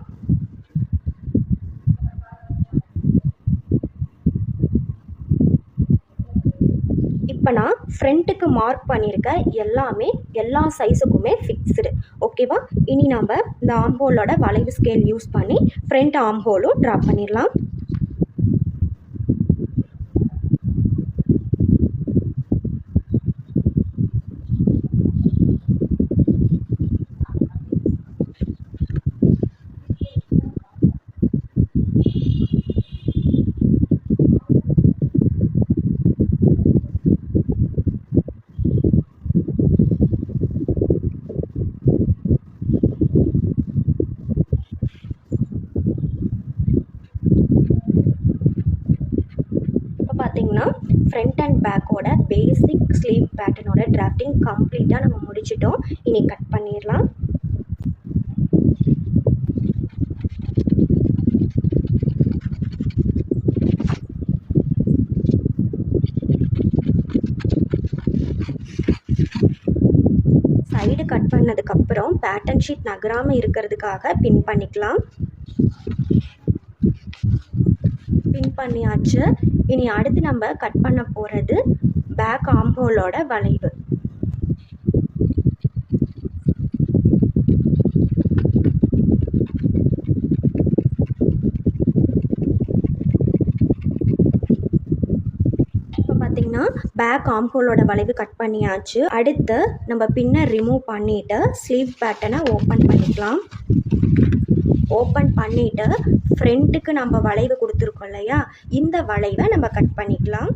இப்போ நான் ஃப்ரண்ட்டுக்கு மார்க் பண்ணியிருக்க எல்லாமே எல்லா சைஸுக்குமே ஃபிக்ஸ்டு. ஓகேவா? இனி நம்ம இந்த ஆம்ஹோலோட வளைவு ஸ்கேல் யூஸ் பண்ணி ஃப்ரண்ட் ஆம்ஹோலும் ட்ரா பண்ணிடலாம். பார்த்தீங்கன்னா ஃப்ரண்ட் அண்ட் பேக்கோட பேசிக் ஸ்லீவ் பேட்டர்னோட டிராஃப்டிங் கம்ப்ளீட்டாக நம்ம முடிச்சிட்டோம். இனி கட் பண்ணிடலாம். சைடு கட் பண்ணதுக்கப்புறம் பேட்டர்ன் ஷீட் நகராமல் இருக்கிறதுக்காக பின் பண்ணிக்கலாம். பின் பண்ணியாச்சு. இனி அடுத்து நம்ம கட் பண்ண போகிறது பேக் ஆம்ஹோலோட வளைவு. பார்த்தீங்கன்னா பேக் ஆம்ஹோலோட வளைவு கட் பண்ணியாச்சு. அடுத்து நம்ம பின்னை ரிமூவ் பண்ணிவிட்டு ஸ்லீவ் பேட்டர்னை ஓப்பன் பண்ணிக்கலாம். ஓப்பன் பண்ணிவிட்டு ஃப்ரண்ட்டுக்கு நம்ம வளைவு கொடுத்துருக்கோம் இல்லையா, இந்த வளைவை நம்ம கட் பண்ணிக்கலாம்.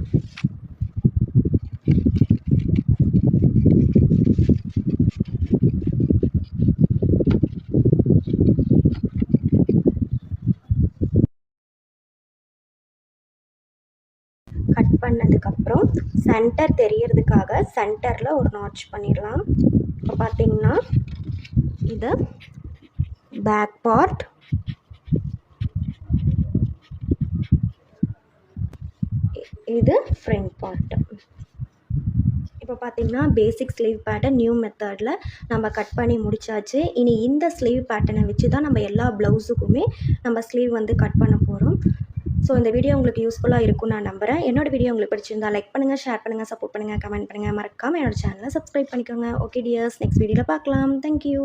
கட் பண்ணதுக்கப்புறம் சென்டர் தெரியறதுக்காக சென்டரில் ஒரு நாட்ச் பண்ணிடலாம். இப்போ பார்த்தீங்கன்னா இது பேக் பார்ட், இது ஃப்ரண்ட் பார்ட். இப்போ பார்த்தீங்கன்னா பேசிக் ஸ்லீவ் பேட்டர்ன் நியூ மெத்தடில் நம்ம கட் பண்ணி முடிச்சாச்சு. இனி இந்த ஸ்லீவ் பேட்டர்னை வச்சு தான் நம்ம எல்லா ப்ளவுஸுக்குமே நம்ம ஸ்லீவ் வந்து கட் பண்ண போகிறோம். ஸோ இந்த வீடியோ உங்களுக்கு யூஸ்ஃபுல்லாக இருக்கும்னு நான் நம்புகிறேன். என்னோட வீடியோ உங்களுக்கு பிடிச்சிருந்தா லைக் பண்ணுங்கள், ஷேர் பண்ணுங்கள், சப்போர்ட் பண்ணுங்கள், கமெண்ட் பண்ணுங்கள். மறக்காமல் என்னோட சேனலை சப்ஸ்கிரைப் பண்ணிக்கோங்க. ஓகே டியர்ஸ், நெக்ஸ்ட் வீடியோவில் பார்க்கலாம். தேங்க்யூ.